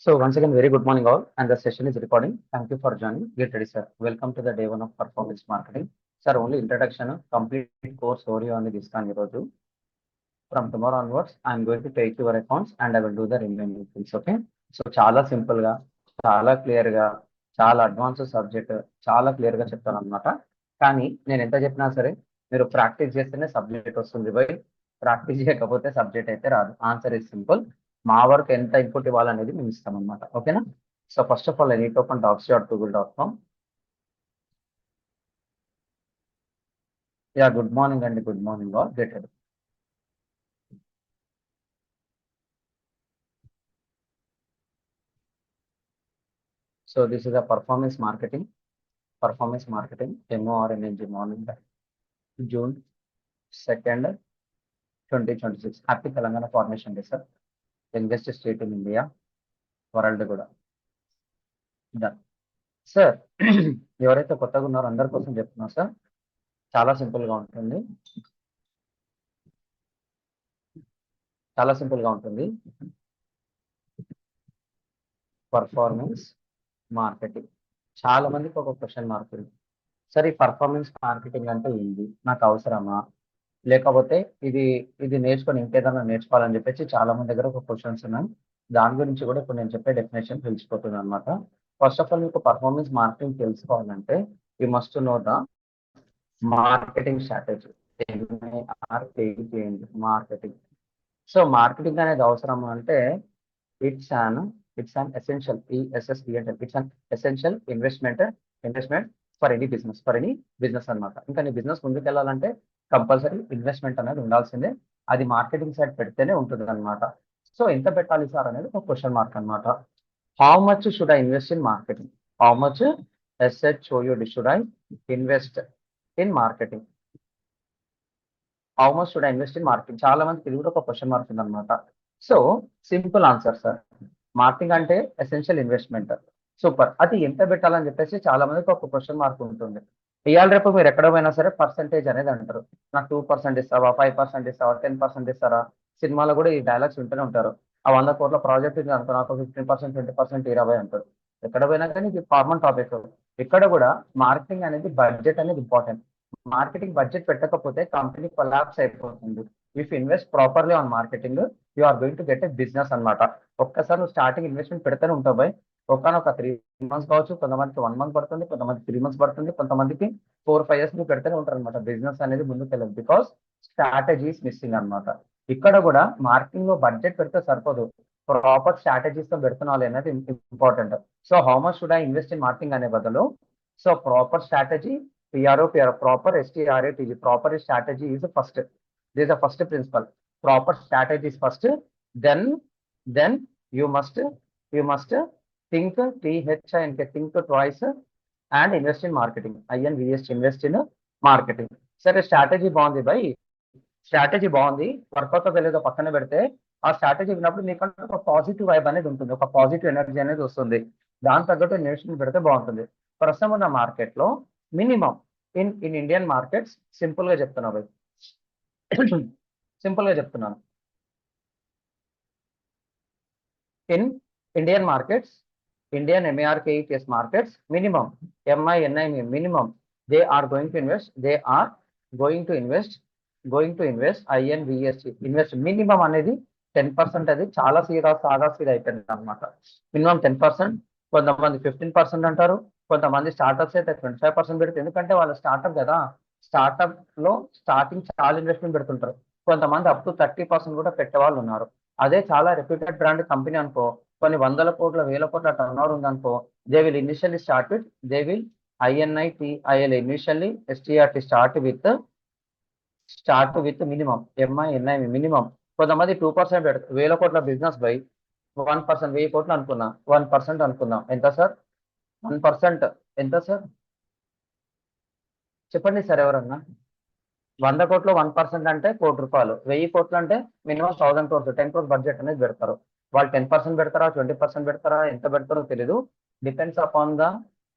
So once again, very good morning all, and the session is recording. Thank you for joining. Get ready, sir. Welcome to the day one of performance marketing. Sir, only introduction, complete course story on this can you. From tomorrow onwards, I'm going to take your accounts and I will do the remaining things. Okay. So చాలా simple గా, చాలా clear గా, చాలా advance subject, చాలా clear గా చెప్తాను అనమాట. కానీ నేను ఎంత చెప్పినా సరే మీరు ప్రాక్టీస్ చేస్తేనే సబ్జెక్ట్ వస్తుంది. బై ప్రాక్టీస్ చేయకపోతే సబ్జెక్ట్ అయితే రాదు. Answer is simple. మా వరకు ఎంత ఇన్పుట్ ఇవ్వాలనేది మేము ఇస్తాం అనమాట. ఓకేనా? So first of all I need to open docs.google.com. Yeah good morning అండి, good morning all. Get ready. So this is a performance marketing, MORNG morning, June 2nd, 2026. Happy Telangana Formation Day, sir. Youngest state in India, world కూడా. Sir ఎవరైతే కొత్తగా ఉన్నారో అందరి కోసం చెప్తున్నా sir, చాలా simple గా ఉంటుంది, చాలా సింపుల్ గా ఉంటుంది. పర్ఫార్మెన్స్ మార్కెటింగ్, చాలా మందికి ఒక క్వశ్చన్ మార్క్ ఉంది. సరే ఈ పర్ఫార్మెన్స్ మార్కెటింగ్ అంటే ఏంటి, నాకు అవసరమా, లేకపోతే ఇది ఇది నేర్చుకొని ఇంకేదైనా నేర్చుకోవాలని చెప్పేసి చాలా మంది దగ్గర ఒక క్వశ్చన్స్ ఉన్నాయి. దాని గురించి కూడా ఇప్పుడు నేను చెప్పే డెఫినేషన్ తెలిసిపోతుంది అనమాట. ఫస్ట్ ఆఫ్ ఆల్ మీకు పర్ఫార్మెన్స్ మార్కెటింగ్ తెలుసుకోవాలంటే you must know the marketing strategy. Marketing. So marketing అనేది అవసరం అంటే it's an essential, it's an essential investment for any business అనమాట. ఇంకా నీ బిజినెస్ ముందుకు వెళ్ళాలంటే కంపల్సరీ ఇన్వెస్ట్మెంట్ అనేది ఉండాల్సిందే. అది మార్కెటింగ్ సైడ్ పెడితేనే ఉంటుంది అనమాట. సో ఎంత పెట్టాలి సార్ అనేది ఒక క్వశ్చన్ మార్క్ అనమాట. How much should I invest in marketing? How much SHOULD should I invest in marketing? How much should I invest in marketing? చాలా మందికి ఇది కూడా ఒక క్వశ్చన్ మార్క్ ఉంది అనమాట. So simple answer sir, marketing అంటే essential investment. Super. అది ఎంత పెట్టాలని చెప్పేసి చాలా మందికి ఒక క్వశ్చన్ మార్క్ ఉంటుంది. ఇవాళ రేపు మీరు ఎక్కడ పోయినా సరే పర్సెంటేజ్ అనేది అంటారు. నాకు 2% ఇస్తావా, 5% ఇస్తావా, 10% ఇస్తారా? సినిమాలో కూడా ఈ డైలాగ్స్ వింటూనే ఉంటారు. ఆ 100 కోట్ల ప్రాజెక్ట్ ఇది అనుకో, నాకు 15%, 20%, 20 అంటారు. ఎక్కడ పోయినా కానీ ఇది కామన్ టాపిక్. ఇక్కడ కూడా మార్కెటింగ్ అనేది బడ్జెట్ అనేది ఇంపార్టెంట్. మార్కెటింగ్ బడ్జెట్ పెట్టకపోతే కంపెనీ కొలాప్స్ అయిపోతుంది. If invest properly on marketing, you are going to get a business అనమాట. ఒక్కసారి నువ్వు స్టార్టింగ్ ఇన్వెస్ట్మెంట్ పెడితేనే ఉంటావు బై. ఒక 3 months కావచ్చు, కొంతమందికి 1 month పడుతుంది, కొంతమందికి 3 months పడుతుంది, కొంతమందికి 4-5 years నువ్వు పెడితేనే ఉంటారు అనమాట. బిజినెస్ అనేది ముందుకు వెళ్ళదు, బికాస్ స్ట్రాటజీస్ మిస్సింగ్ అనమాట. ఇక్కడ కూడా మార్కెటింగ్ లో బడ్జెట్ పెడితే సరిపోదు, ప్రాపర్ స్ట్రాటజీస్ తో పెడుతున్నావు అనేది important. So how much should I invest in marketing అనే బదులు, so proper strategy, proper STRATG, proper strategy is first. This is the first principle. Proper strategy is first, then you must think think twice and invest in marketing. invest in marketing. సరే strategy బాగుంది by, strategy బాగుంది, work out తెలియదో పక్కన పెడితే ఆ strategy విన్నప్పుడు మీకంటే ఒక పాజిటివ్ వైబ్ అనేది ఉంటుంది, ఒక పాజిటివ్ ఎనర్జీ అనేది వస్తుంది. దాని తగ్గట్టు ఇన్వెస్ట్మెంట్ పెడితే బాగుంటుంది. ప్రస్తుతం ఉన్న మార్కెట్ లో minimum in Indian markets, simple గా చెప్తున్నా బై, సింపుల్ గా చెప్తున్నాను. In Indian markets, Indian MARKETS markets, minimum, MINIM, minimum, they are going to invest, invest minimum అనేది 10%. అది చాలా సాదా సీదా అయిపోయింది అనమాట. మినిమం 10%, కొంతమంది 15% అంటారు, కొంతమంది స్టార్టప్స్ అయితే 25% పెడుతుంది. ఎందుకంటే వాళ్ళ స్టార్టప్ కదా, స్టార్టప్ లో స్టార్టింగ్ చాలా ఇన్వెస్ట్మెంట్ పెడుతుంటారు. కొంతమంది అప్ టు 30% కూడా పెట్టే వాళ్ళు ఉన్నారు. అదే చాలా రెప్యూటెడ్ బ్రాండ్ కంపెనీ అనుకో, కొన్ని 100 కోట్ల 1000 కోట్ల టర్న్ ఓవర్ ఉందనుకో, they will initially start with, initially STRT start with minimum, MINIM minimum. కొంతమంది 2% పెడతారు. 1000 కోట్ల బిజినెస్ బై 1%, 1000 కోట్లు అనుకున్నా, 1% అనుకుందాం, ఎంత సార్? 1% ఎంత సార్ చెప్పండి సార్ ఎవరన్నా? 100 కోట్లు 1% అంటే ₹1,00,00,000. 1000 కోట్లు అంటే మినిమం 1000 crores, 10 crores బడ్జెట్ అనేది పెడతారు. వాళ్ళు 10% పెడతారా, 20% పెడతారా, ఎంత పెడతారో తెలియదు. డిపెండ్స్ అపాన్ ద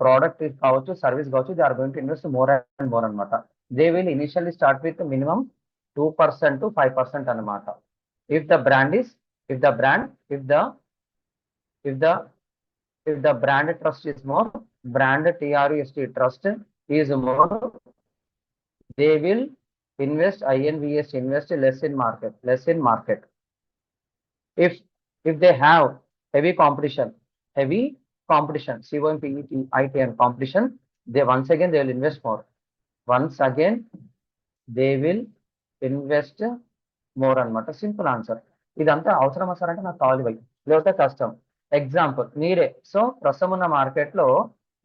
ప్రోడక్ట్ కావచ్చు, సర్వీస్ కావచ్చు. They are going to invest more and more అనమాట. They will initially start with minimum 2% to 5% అనమాట. If the if the brand trust is more, brand trust is more, they will invest less in market. If they have heavy competition, COMPETITION competition, once again they will invest more. Once again they will invest more అనమాట. Simple answer. ఇదంతా అవసరమా sir అంటే నాకు కావాలి by, లేకపోతే కష్టం. Example మీరే. So ప్రస్తుతం ఉన్న మార్కెట్ లో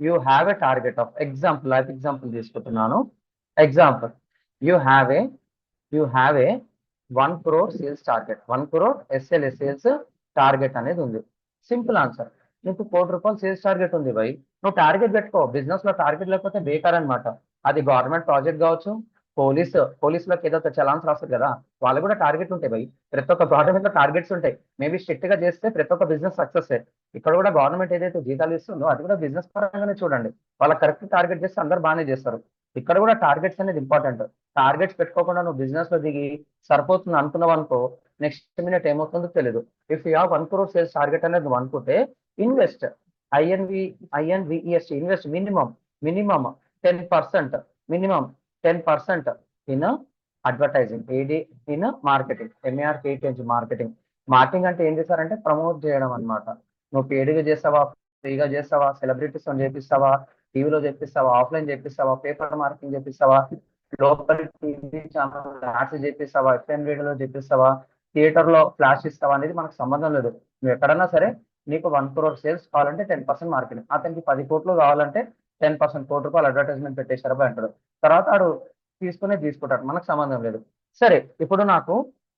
you have a target of life example తీసుకుంటున్నాను. Example you have a 1 crore sales target, 1 crore sales target అనేది ఉంది. Simple answer. నీకు 1 crore రూపాయలు సేల్స్ టార్గెట్ ఉంది బై, నువ్వు టార్గెట్ పెట్టుకో. బిజినెస్ లో టార్గెట్ లేకపోతే బేకార్ అనమాట. అది గవర్నమెంట్ ప్రాజెక్ట్ కావచ్చు, పోలీసులకు ఏదో చలాన్స్ రాస్తారు కదా, వాళ్ళు కూడా టార్గెట్ ఉంటాయి బై. ప్రతి ఒక్క గవర్నమెంట్ లో టార్గెట్స్ ఉంటాయి. మేబీ స్ట్రిక్ట్ గా చేస్తే ప్రతి ఒక్క బిజినెస్ సక్సెస్. ఇక్కడ కూడా గవర్నమెంట్ ఏదైతే జీతాలు ఇస్తుందో అది కూడా బిజినెస్ పరంగానే చూడండి. వాళ్ళ కరెక్ట్ టార్గెట్ చేస్తే అందరు బాగానే చేస్తారు. ఇక్కడ కూడా టార్గెట్స్ అనేది ఇంపార్టెంట్. టార్గెట్స్ పెట్టుకోకుండా నువ్వు బిజినెస్ లో దిగి సరిపోతుంది అనుకున్నావు అనుకో, నెక్స్ట్ మినిట్ ఏమవుతుందో తెలియదు. If you have 1 crore sales target అనేది నువ్వు అనుకుంటే invest, INVEST, invest minimum 10%, minimum 10% in advertising, in marketing, marketing అంటే ఏం చేస్తారంటే ప్రమోట్ చేయడం అనమాట. నువ్వు పేడుగా చేస్తావా, ఫ్రీగా చేస్తావా, సెలబ్రిటీస్ చేపిస్తావా, టీవీలో చేపిస్తావా, ఆఫ్లైన్ చేపిస్తావా, పేపర్ మార్కెటింగ్ చేపిస్తావా, లోకల్ టీవీ ఛానల్ యాడ్స్ చేపిస్తావా, FM రేడియోలో చేపిస్తావా, థియేటర్ లో ఫ్లాష్ ఇస్తావా అనేది మనకు సంబంధం లేదు. నువ్వు ఎక్కడన్నా సరే నీకు 1 crore సేల్స్ కావాలంటే 10% మార్కెటింగ్, అతనికి 10 కోట్లు కావాలంటే 10%, 1 కోటి రూపాయలు అడ్వర్టైజ్మెంట్ పెట్టేశారు అంటాడు. తర్వాత ఆడు తీసుకుంటాడు, మనకు సంబంధం లేదు. సరే ఇప్పుడు నాకు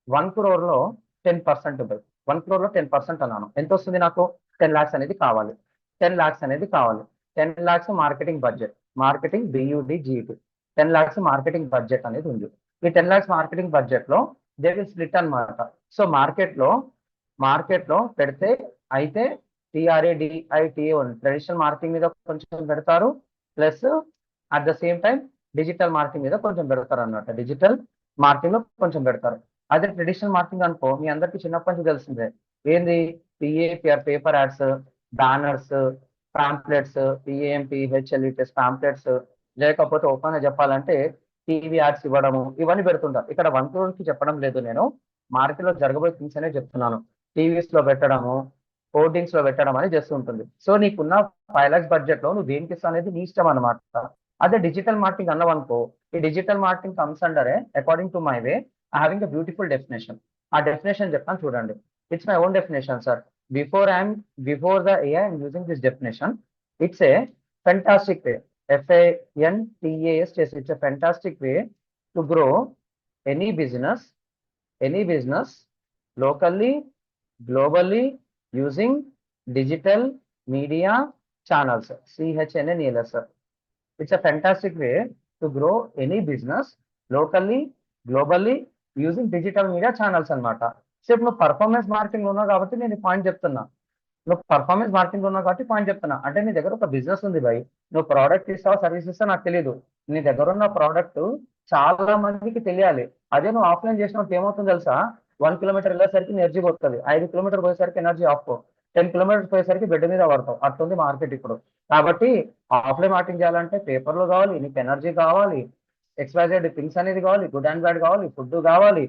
1 crore లో 10% ఉంటుంది. 1 crore లో 10% అన్నాను, ఎంత వస్తుంది నాకు? 10 lakhs అనేది కావాలి. 10 lakhs marketing budget, BUDGET 10 lakhs marketing budget అనేది ఉంది. ఈ 10 lakhs మార్కెటింగ్ బడ్జెట్ లో దే విల్ స్ప్లిట్ అనమాట. సో మార్కెట్ లో పెడితే అయితే TRADITA ట్రెడిషనల్ మార్కెటింగ్ మీద కొంచెం పెడతారు, plus at the same time digital marketing మీద కొంచెం పెడతారు అన్నమాట. డిజిటల్ మార్కెటింగ్ లో కొంచెం పెడతారు. అదే ట్రెడిషనల్ మార్కెటింగ్ అనుకో, మీ అందరికి చిన్నప్పటి నుంచి తెలిసిందే ఏంది, PAPR paper ads, banners, pamphlets, PAMPHLETS pamphlets, లేకపోతే ఓపెన్ గా చెప్పాలంటే టీవీ యాడ్స్ ఇవ్వడము, ఇవన్నీ పెడుతుంటారు. ఇక్కడ 1 crore కి చెప్పడం లేదు, నేను మార్కెట్ లో జరగబోయే థింగ్స్ అనే చెప్తున్నాను. టీవీస్ లో పెట్టడము, హోర్డింగ్స్ లో పెట్టడం అనేది చేస్తుంటుంది. సో నీకున్న 5 lakhs బడ్జెట్ లో నువ్వు దేనికి ఇస్తా అనేది నీ ఇష్టం అనమాట. అదే డిజిటల్ మార్కెటింగ్ అన్నావు అనుకో, ఈ digital marketing comes under according to my way having a beautiful definition. ఆ డెఫినేషన్ చెప్తాను చూడండి. It's my own definition sir. Before the AI I'm using this definition. It's a fantastic way, FANTAS చేసి, it's a fantastic way to grow any business locally, globally, using digital media channels, CHNNELS. It's a fantastic way to grow any business locally, globally, using digital media channels అనమాట. So ఇప్పుడు నువ్వు performance marketing ఉన్నావు కాబట్టి నేను point చెప్తున్నా. అంటే నీ దగ్గర ఒక బిజినెస్ ఉంది భయ్, నువ్వు ప్రోడక్ట్ ఇస్తావా సర్వీస్ ఇస్తావా నాకు తెలియదు. నీ దగ్గర ఉన్న ప్రోడక్ట్ చాలా మందికి తెలియాలి. అదే నువ్వు ఆఫ్లైన్ చేసినప్పుడు ఏమవుతుందో తెలుసా, 1 kilometer వెళ్ళేసరికి ఎనర్జీ పోతుంది, 5 kilometers పోయేసరికి ఎనర్జీ ఆఫ్, 10 kilometers పోయేసరికి బెడ్ మీద పడతావు. అట్లుంది మార్కెట్ ఇప్పుడు. కాబట్టి ఆఫ్లైన్ మార్కెటింగ్ చేయాలంటే పేపర్లు కావాలి, నీకు ఎనర్జీ కావాలి, XYZ థింగ్స్ అనేది కావాలి, గుడ్ అండ్ బ్యాడ్ కావాలి, ఫుడ్ కావాలి,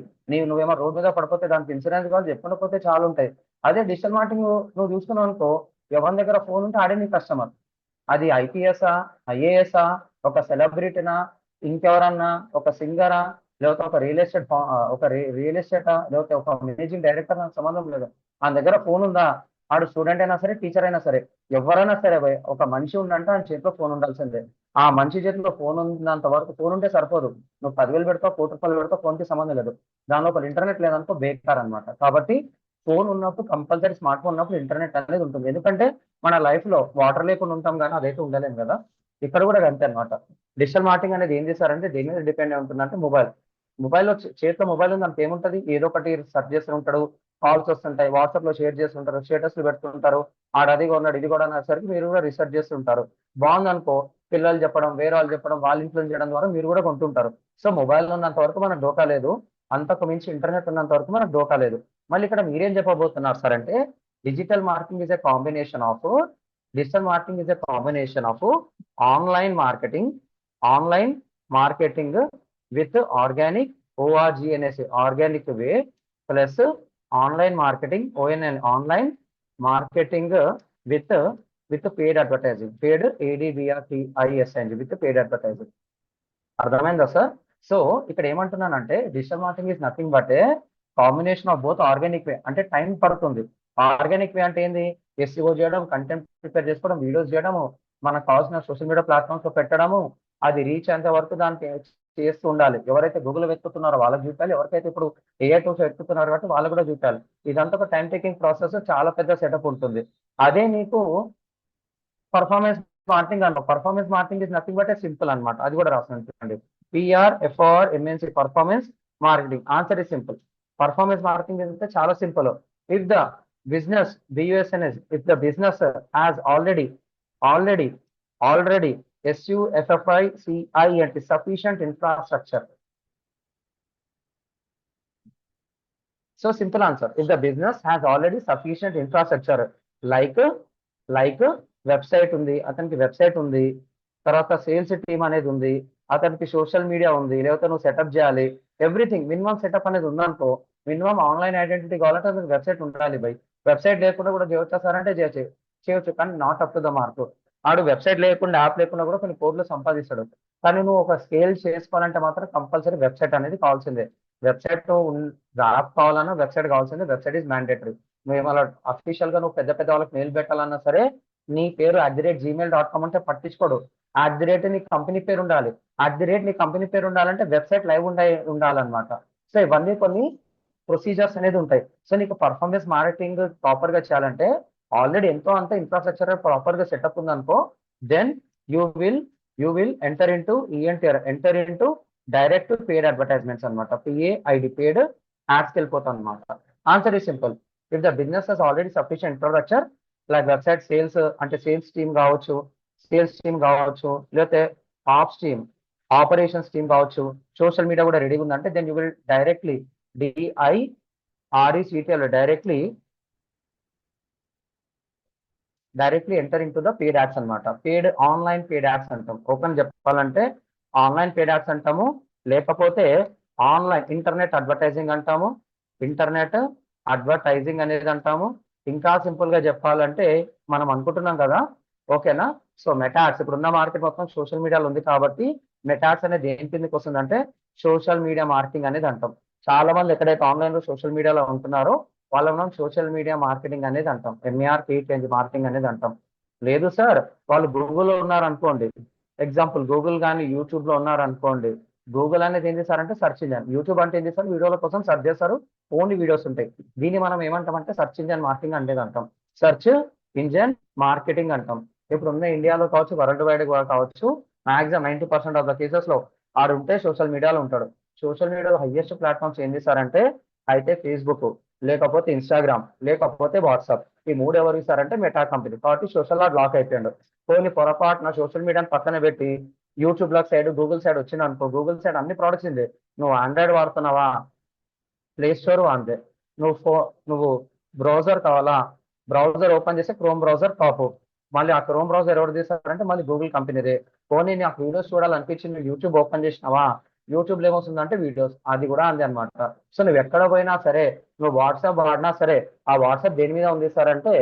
నువ్వేమో రోడ్ మీద పడిపోతే దానికి ఇన్సూరెన్స్ కావాలి, చెప్పకుండా పోతే చాలా ఉంటాయి. అదే డిజిటల్ మార్కెటింగ్ నువ్వు చూసుకున్నావు అనుకో, ఎవరి దగ్గర ఫోన్ ఉంటే ఆడే నీ కస్టమర్. అది IPSా, IASా, ఒక సెలబ్రిటీనా, ఇంకెవరన్నా, ఒక సింగరా, లేకపోతే ఒక రియల్ ఎస్టేటా, లేకపోతే ఒక మేనేజింగ్ డైరెక్టర్, నాకు సంబంధం లేదు. ఆ దగ్గర ఫోన్ ఉందా, ఆడు స్టూడెంట్ అయినా సరే, టీచర్ అయినా సరే, ఎవరైనా సరే ఒక మనిషి ఉందంటే ఆయన చేతిలో ఫోన్ ఉండాల్సిందే. ఆ మనిషి చేతిలో ఫోన్ ఉన్నంత వరకు, ఫోన్ ఉంటే సరిపోదు. నువ్వు 10,000 పెడతావు, 1 కోటి రూపాయలు పెడతావు, ఫోన్కి సంబంధం లేదు. దాని లోపల ఇంటర్నెట్ లేదనుకో బేకార్ అనమాట. కాబట్టి ఫోన్ ఉన్నప్పుడు కంపల్సరీ, స్మార్ట్ ఫోన్ ఉన్నప్పుడు ఇంటర్నెట్ అనేది ఉంటుంది. ఎందుకంటే మన లైఫ్ లో వాటర్ లేకుండా ఉంటాం కానీ అదైతే ఉండలేము కదా. ఇక్కడ కూడా అంతే అనమాట. డిజిటల్ మార్కెటింగ్ అనేది ఏం చేశారంటే దేని మీద డిపెండ్ అయి ఉంటుందంటే మొబైల్లో చేతిలో మొబైల్ ఉంది, దానికి ఏముంటది, ఏదో ఒకటి సెర్చ్ చేస్తూ ఉంటాడు, కాల్స్ వస్తుంటాయి, వాట్సాప్ లో షేర్ చేస్తుంటారు, స్టేటస్లు పెడుతుంటారు, ఆడ అది కొన్నాడు ఇది కూడా అనేసరికి మీరు కూడా రీసెర్చ్ చేస్తుంటారు. బాగుందనుకో పిల్లలు చెప్పడం, వేరే వాళ్ళు చెప్పడం, వాళ్ళు ఇన్ఫ్లుయెన్స్ చేయడం ద్వారా మీరు కూడా కొంటుంటారు. సో మొబైల్ ఉన్నంత వరకు మనకు డోకా లేదు, అంతకు మించి ఇంటర్నెట్ ఉన్నంత వరకు మనకు డోకా లేదు. మళ్ళీ ఇక్కడ మీరేం చెప్పబోతున్నారు సార్ అంటే, Digital marketing is a combination of digital marketing is a combination of online marketing, online marketing with organic ORGNS organic way plus online marketing ONN online marketing with paid advertising, paid ADVRTISNG with paid advertising. అర్థమైందా sir? So ఇక్కడ ఏమంటున్నానంటే digital marketing is nothing but a combination of both organic way, అంటే time పడుతుంది. Organic way అంటే ఏంది? SEO చేయడం, content prepare చేసుకోవడం, videos చేయడము, మనకు కావాల్సిన సోషల్ మీడియా ప్లాట్ఫామ్స్ లో పెట్టడము, అది రీచ్ అయ్యేంత వరకు దానికి చేస్తూ ఉండాలి. ఎవరైతే గూగుల్ వెతుకుతున్నారో వాళ్ళకి చూపాలి, ఎవరికైతే ఇప్పుడు ఏఐ టూల్స్ వెతుకుతున్నారో కాబట్టి వాళ్ళు కూడా చూపాలి. ఇదంతా ఒక టైం టేకింగ్ ప్రాసెస్, చాలా పెద్ద సెటప్ ఉంటుంది. అదే నీకు పర్ఫార్మెన్స్ మార్కెటింగ్ అన్న performance marketing is nothing but A simple అనమాట. అది కూడా రాస్తాను. PRFOR performance marketing. Answer is simple. Performance marketing అంటే చాలా simple. If the business BUSNS if the business has already SUFFICI అంటే sufficient infrastructure. So simple answer, if the business has already sufficient infrastructure like website ఉంది, అతనికి website ఉంది, తర్వాత sales team అనేది ఉంది, అతనికి సోషల్ మీడియా ఉంది, లేకపోతే నువ్వు సెటప్ చేయాలి, ఎవ్రీథింగ్ మినిమం సెటప్ అనేది ఉందనుకో, మినిమం ఆన్లైన్ ఐడెంటిటీ కావాలంటే అతనికి వెబ్సైట్ ఉండాలి బై. వెబ్సైట్ లేకుండా కూడా చేయొచ్చా సార్ అంటే చేయొచ్చు, కానీ not up to the mark. ఆడు వెబ్సైట్ లేకుండా యాప్ లేకుండా కూడా కొన్ని కోట్లు సంపాదిస్తాడు. కానీ నువ్వు ఒక స్కేల్ చేసుకోవాలంటే మాత్రం కంపల్సరీ వెబ్సైట్ అనేది కావాల్సిందే. వెబ్సైట్ యాప్ కావాలన్నా వెబ్సైట్ కావాల్సిందే. Website is mandatory. నువ్వు ఏమన్నా అఫీషియల్ గా నువ్వు పెద్ద పెద్ద వాళ్ళకి మెయిల్ పెట్టాలన్నా సరే నీ పేరు @gmail.com అంటే పట్టించుకోడు. @ నీ కంపెనీ పేరు ఉండాలి. నీ కంపెనీ పేరు ఉండాలంటే వెబ్సైట్ లైవ్ ఉండాలన్నమాట. సో ఇవన్నీ కొన్ని ప్రొసీజర్స్ అనేది ఉంటాయి. సో నీకు పర్ఫార్మెన్స్ మార్కెటింగ్ ప్రాపర్ గా చేయాలంటే ఆల్రెడీ ఎంతో అంత ఇన్ఫ్రాస్ట్రక్చర్ ప్రాపర్ గా సెటప్ ఉందనుకో, then you will enter into direct paid advertisements అనమాట. PAID పెయిడ్ యాడ్స్కి వెళ్ళిపోతాం అనమాట. ఆన్సర్ ఈ simple. If the business has already sufficient infrastructure like website, sales అంటే సేల్స్ టీమ్ కావచ్చు, లేకపోతే ఆప్స్ టీమ్, ఆపరేషన్స్ టీమ్ కావచ్చు, సోషల్ మీడియా కూడా రెడీగా ఉందంటే then you will directly DIRECTL directly enter in to the paid ads అనమాట. Online paid ads అంటాం. Open చెప్పాలంటే ఆన్లైన్ పెయిడ్ యాడ్స్ అంటాము, లేకపోతే ఆన్లైన్ ఇంటర్నెట్ అడ్వర్టైజింగ్ అంటాము, ఇంటర్నెట్ అడ్వర్టైజింగ్ అనేది అంటాము. ఇంకా సింపుల్ గా చెప్పాలంటే మనం అనుకుంటున్నాం కదా, ఓకేనా? సో మెటాడ్స్, ఇప్పుడు ఉన్న మార్కెట్ మొత్తం సోషల్ మీడియాలో ఉంది కాబట్టి మెటాడ్స్ అనేది దేని కిందకి వస్తుందంటే సోషల్ మీడియా మార్కెటింగ్ అనేది అంటాం. చాలా మంది ఎక్కడైతే ఆన్లైన్ లో సోషల్ మీడియాలో ఉంటున్నారో వాళ్ళని మనం సోషల్ మీడియా మార్కెటింగ్ అనేది అంటాం. MERKET మార్కెటింగ్ అనేది అంటాం. లేదు సార్ వాళ్ళు గూగుల్లో ఉన్నారు అనుకోండి, ఎగ్జాంపుల్ గూగుల్ కానీ యూట్యూబ్ లో ఉన్నారు అనుకోండి, గూగుల్ అనేది ఏం చేస్తారంటే సెర్చ్ ఇంజన్, యూట్యూబ్ అంటే ఏం చేస్తారు వీడియోల కోసం సెర్చ్ చేస్తారు, ఓన్లీ వీడియోస్ ఉంటాయి. దీన్ని మనం ఏమంటామంటే సెర్చ్ ఇంజన్ మార్కెటింగ్ అనేది అంటాం. సెర్చ్ ఇంజన్ మార్కెటింగ్ అంటాం. ఇప్పుడు ఉన్న ఇండియాలో కావచ్చు, వరల్డ్ వైడ్ కావచ్చు, మాక్సిమం 90% ఆఫ్ ద కేసెస్ లో ఆడు ఉంటే సోషల్ మీడియాలో ఉంటాడు. సోషల్ మీడియాలో హైయెస్ట్ ప్లాట్ఫామ్స్ ఏం చేస్తారంటే అయితే ఫేస్బుక్, లేకపోతే ఇన్స్టాగ్రామ్, లేకపోతే వాట్సాప్. ఈ మూడు ఎవరు ఇస్తారంటే మెటా కంపెనీ. కాబట్టి సోషల్ లాక్ అయిపోయాడు. కొన్ని పొరపాటున సోషల్ మీడియాని పక్కన పెట్టి యూట్యూబ్ లో సైడ్, గూగుల్ సైడ్ వచ్చింది అనుకో, గూగుల్ సైడ్ అన్ని ప్రోడక్ట్స్ ఉంది. నువ్వు ఆండ్రాయిడ్ వాడుతున్నావా, ప్లే స్టోర్ అంతే. నువ్వు బ్రౌజర్ కావాలా, బ్రౌజర్ ఓపెన్ చేస్తే క్రోమ్ బ్రౌజర్ టాప్. మళ్ళీ ఆ క్రోమ్ బ్రౌజర్ ఎవరు తీస్తారంటే మళ్ళీ గూగుల్ కంపెనీదే. పోనీ నాకు వీడియోస్ చూడాలనిపించింది, యూట్యూబ్ ఓపెన్ చేసినావా, యూట్యూబ్ లో ఏమొస్తుందంటే వీడియోస్, అది కూడా అంది అనమాట. సో నువ్వు ఎక్కడ పోయినా సరే, నువ్వు వాట్సాప్ వాడినా సరే, ఆ వాట్సాప్ దేని మీద ఉంది సార్ అంటే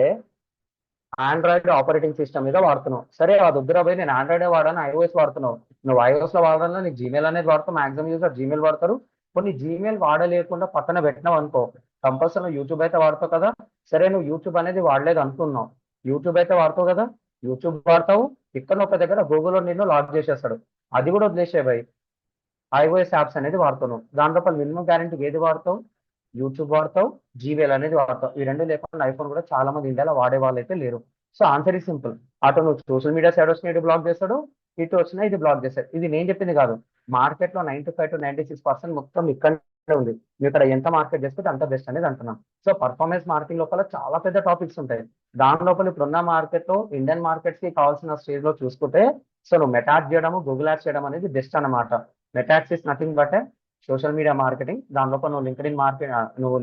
ఆండ్రాయిడ్ ఆపరేటింగ్ సిస్టమ్ మీద వాడుతున్నావు. సరే అది వద్దురా పోయి నేను ఆండ్రాయిడ్ వాడాను, iOS వాడుతున్నావు. నువ్వు iOS లో వాడాలన్నా నీకు జీమెయిల్ అనేది వాడతావు, మాక్సిమం యూజర్ జీమెయిల్ వాడతారు. కొన్ని జీమెయిల్ వాడలేకుండా పక్కన పెట్టినావు అనుకో, కంపల్సరీ నువ్వు యూట్యూబ్ అయితే వాడతావు కదా. సరే నువ్వు యూట్యూబ్ అనేది వాడలేదు అనుకున్నావు, యూట్యూబ్ అయితే వాడతావు కదా, యూట్యూబ్ వాడతావు, ఇక్కడ ఒక దగ్గర గూగుల్లో నిన్ను లాక్ చేసేస్తాడు. అది కూడా వదిలేసే భయ్, iOS యాప్స్ అనేది వాడుతున్నావు. దాని లోపల మినిమం గ్యారెంటీకి ఏది వాడతావు, యూట్యూబ్ వాడతావు, జీమెయిల్ అనేది వాడతావు. ఈ రెండు లేకుండా ఐఫోన్ కూడా చాలా మంది ఇండియాలో వాడే వాళ్ళు అయితే లేరు. సో ఆన్సర్ ఈ సింపుల్. అటు నువ్వు సోషల్ మీడియా సైడ్ వచ్చిన ఇది బ్లాక్ చేస్తాడు, ఇటు వచ్చినా ఇది బ్లాక్ చేస్తాడు. ఇది నేను చెప్పింది కాదు, మార్కెట్ లో 95 to 96% మొత్తం ఇక్కడే ఉంది. నువ్వు ఇక్కడ ఎంత మార్కెట్ చేసుకుంటే అంత బెస్ట్ అనేది అంటున్నాం. సో పర్ఫార్మెన్స్ మార్కెటింగ్ లోపల చాలా పెద్ద టాపిక్స్ ఉంటాయి. దాని లోపల ఇప్పుడున్న మార్కెట్ లో ఇండియన్ మార్కెట్స్ కి కావాల్సిన స్టేజ్ లో చూసుకుంటే, సో నువ్వు మెటాట్ చేయడము, గూగుల్ యాడ్స్ చేయడం అనేది బెస్ట్ అనమాట. Meta ads is nothing but social media marketing. దాని లోపల నువ్వు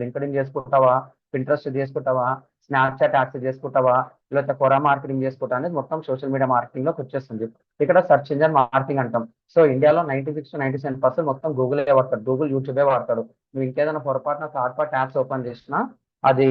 లింక్డ్ఇన్ చేసుకుంటావా, పింట్రెస్ట్ చేసుకుంటావా, స్నాప్చాట్ యాక్సెస్ చేసుకుంటావా, లేకపోతే కొరా మార్కెటింగ్ చేసుకుంటా అనేది మొత్తం సోషల్ మీడియా మార్కెటింగ్ లోకి వచ్చేస్తుంది. ఇక్కడ సెర్చ్ ఇంజన్ మార్కెటింగ్ అంటాం. సో ఇండియాలో 96 to 97% మొత్తం గూగులే వాడతాడు, గూగుల్ యూట్యూబే వాడతాడు. నువ్వు ఇంకేదైనా పొరపాటున థర్డ్ పార్టీ యాప్స్ ఓపెన్ చేసినా అది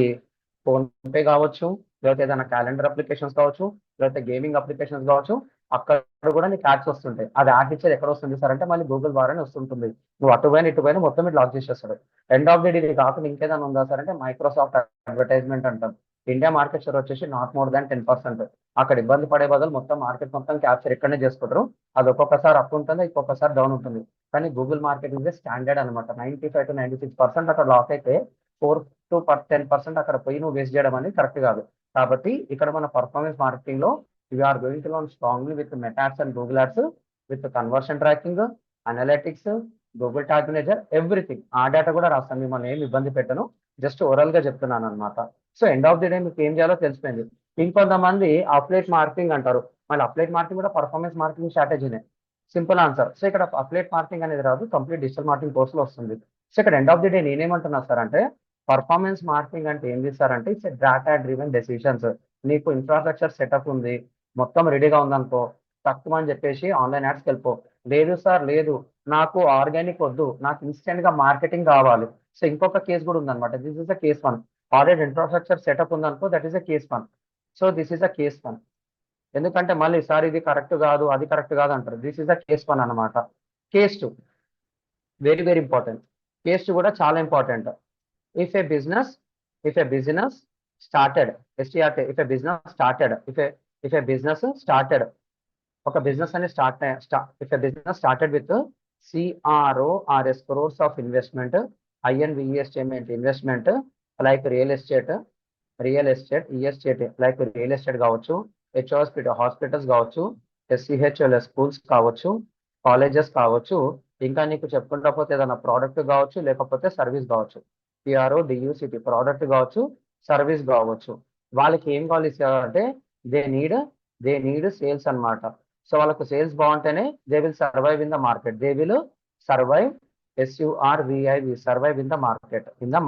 ఫోన్ పే కావచ్చు, లేకపోతే ఏదైనా క్యాలెండర్ అప్లికేషన్స్ కావచ్చు, లేకపోతే గేమింగ్ అప్లికేషన్స్ కావచ్చు, అక్కడ కూడా నీకు యాడ్స్ వస్తుంటాయి. అది యాడ్ ఇచ్చేది ఎక్కడ వస్తుంది సార్ అంటే మళ్ళీ గూగుల్ ద్వారానే వస్తుంటుంది. నువ్వు అటు పోయిన ఇటు పోయిన మొత్తం ఇట్లా లాక్ చేసేస్తాడు. ఎండ్ ఆఫ్ ది డే ఇది కాకుండా ఇంకేదైనా ఉందా సార్ అంటే మైక్రోసాఫ్ట్ అడ్వర్టైజ్మెంట్ అంటాం. ఇండియా మార్కెట్ షేర్ వచ్చేసి నాట్ మోర్ దాన్ 10%. అక్కడ ఇబ్బంది పడే బదులు మొత్తం మార్కెట్ మొత్తం క్యాప్చర్ ఇక్కడనే చేసుకుంటారు. అది ఒక్కొక్కసారి అప్ ఉంటుంది, ఒక్కొక్కసారి డౌన్ ఉంటుంది. కానీ గూగుల్ మార్కెట్ ఇస్ స్టాండర్డ్ అనమాట. 95 to 96% అక్కడ లాక్ అయితే 4 to 10% అక్కడ పోయి నువ్వు వేస్ట్ చేయడం అనేది కరెక్ట్ కాదు. కాబట్టి ఇక్కడ మన పర్ఫార్మెన్స్ మార్కెటింగ్ లో we're going to learn strongly with meta ads and Google ads, with conversion tracking, analytics, Google tag manager, everything. ఆ డేటా కూడా రాస్తాను, మిమ్మల్ని ఏమి ఇబ్బంది పెట్టను, జస్ట్ ఓవరాల్ గా చెప్తున్నాను అనమాట. So end of the day మీకు ఏం చేయాలో తెలిసిపోయింది. ఇంకొంతమంది అప్లైట్ మార్కెటింగ్ అంటారు. మళ్ళీ అప్లైట్ మార్కెటింగ్ కూడా పర్ఫార్మెన్స్ మార్కెటింగ్ స్ట్రాటజీనే. Simple answer. సో ఇక్కడ అప్లైట్ మార్కెటింగ్ అనేది రాదు, కంప్లీట్ డిజిటల్ మార్కెటింగ్ కోర్సులో వస్తుంది. సో ఇక్కడ ఎండ్ ఆఫ్ ది డే నేనేమంటున్నా సార్ అంటే పర్ఫార్మెన్స్ మార్కెటింగ్ అంటే ఏం చేస్తారంటే ఇట్స్ డేటా డ్రివెన్ డెసిషన్స్. నీకు ఇన్ఫ్రాస్ట్రక్చర్ సెటప్ ఉంది, మొత్తం రెడీగా ఉందనుకో, తక్కువ అని చెప్పేసి ఆన్లైన్ యాడ్స్కి వెళ్ళిపో. లేదు సార్ లేదు, నాకు ఆర్గానిక్ వద్దు, నాకు ఇన్స్టెంట్ గా మార్కెటింగ్ కావాలి. సో ఇంకొక కేసు కూడా ఉందన్నమాట. This is a case 1. Already infrastructure setup ఉందనుకో, that is a case 1. So this is a case 1. ఎందుకంటే మళ్ళీ సార్ ఇది కరెక్ట్ కాదు, అది కరెక్ట్ కాదు అంటారు. దిస్ ఈస్ అ కేస్ 1 అనమాట. Case 2 very very important. Case 2 కూడా చాలా important. if a business if a business started strt if a business started if a business started ఒక బిజినెస్ అనేది if a business started with CRORS crores of investment, INVEST investment, like real estate like real estate కావచ్చు, hospitals కావచ్చు, SCHL schools కావచ్చు, colleges కావచ్చు, ఇంకా నీకు చెప్పుకుంటా పోతే ఏదైనా ప్రోడక్ట్ కావచ్చు, లేకపోతే సర్వీస్ కావచ్చు. PRODUCT ప్రోడక్ట్ కావచ్చు, సర్వీస్ కావచ్చు. వాళ్ళకి ఏం కావాలి అంటే దే నీడ్ సేల్స్ అన్నమాట. సో వాళ్ళకు సేల్స్ బాగుంటేనే they will survive in the market. They will survive, survive in the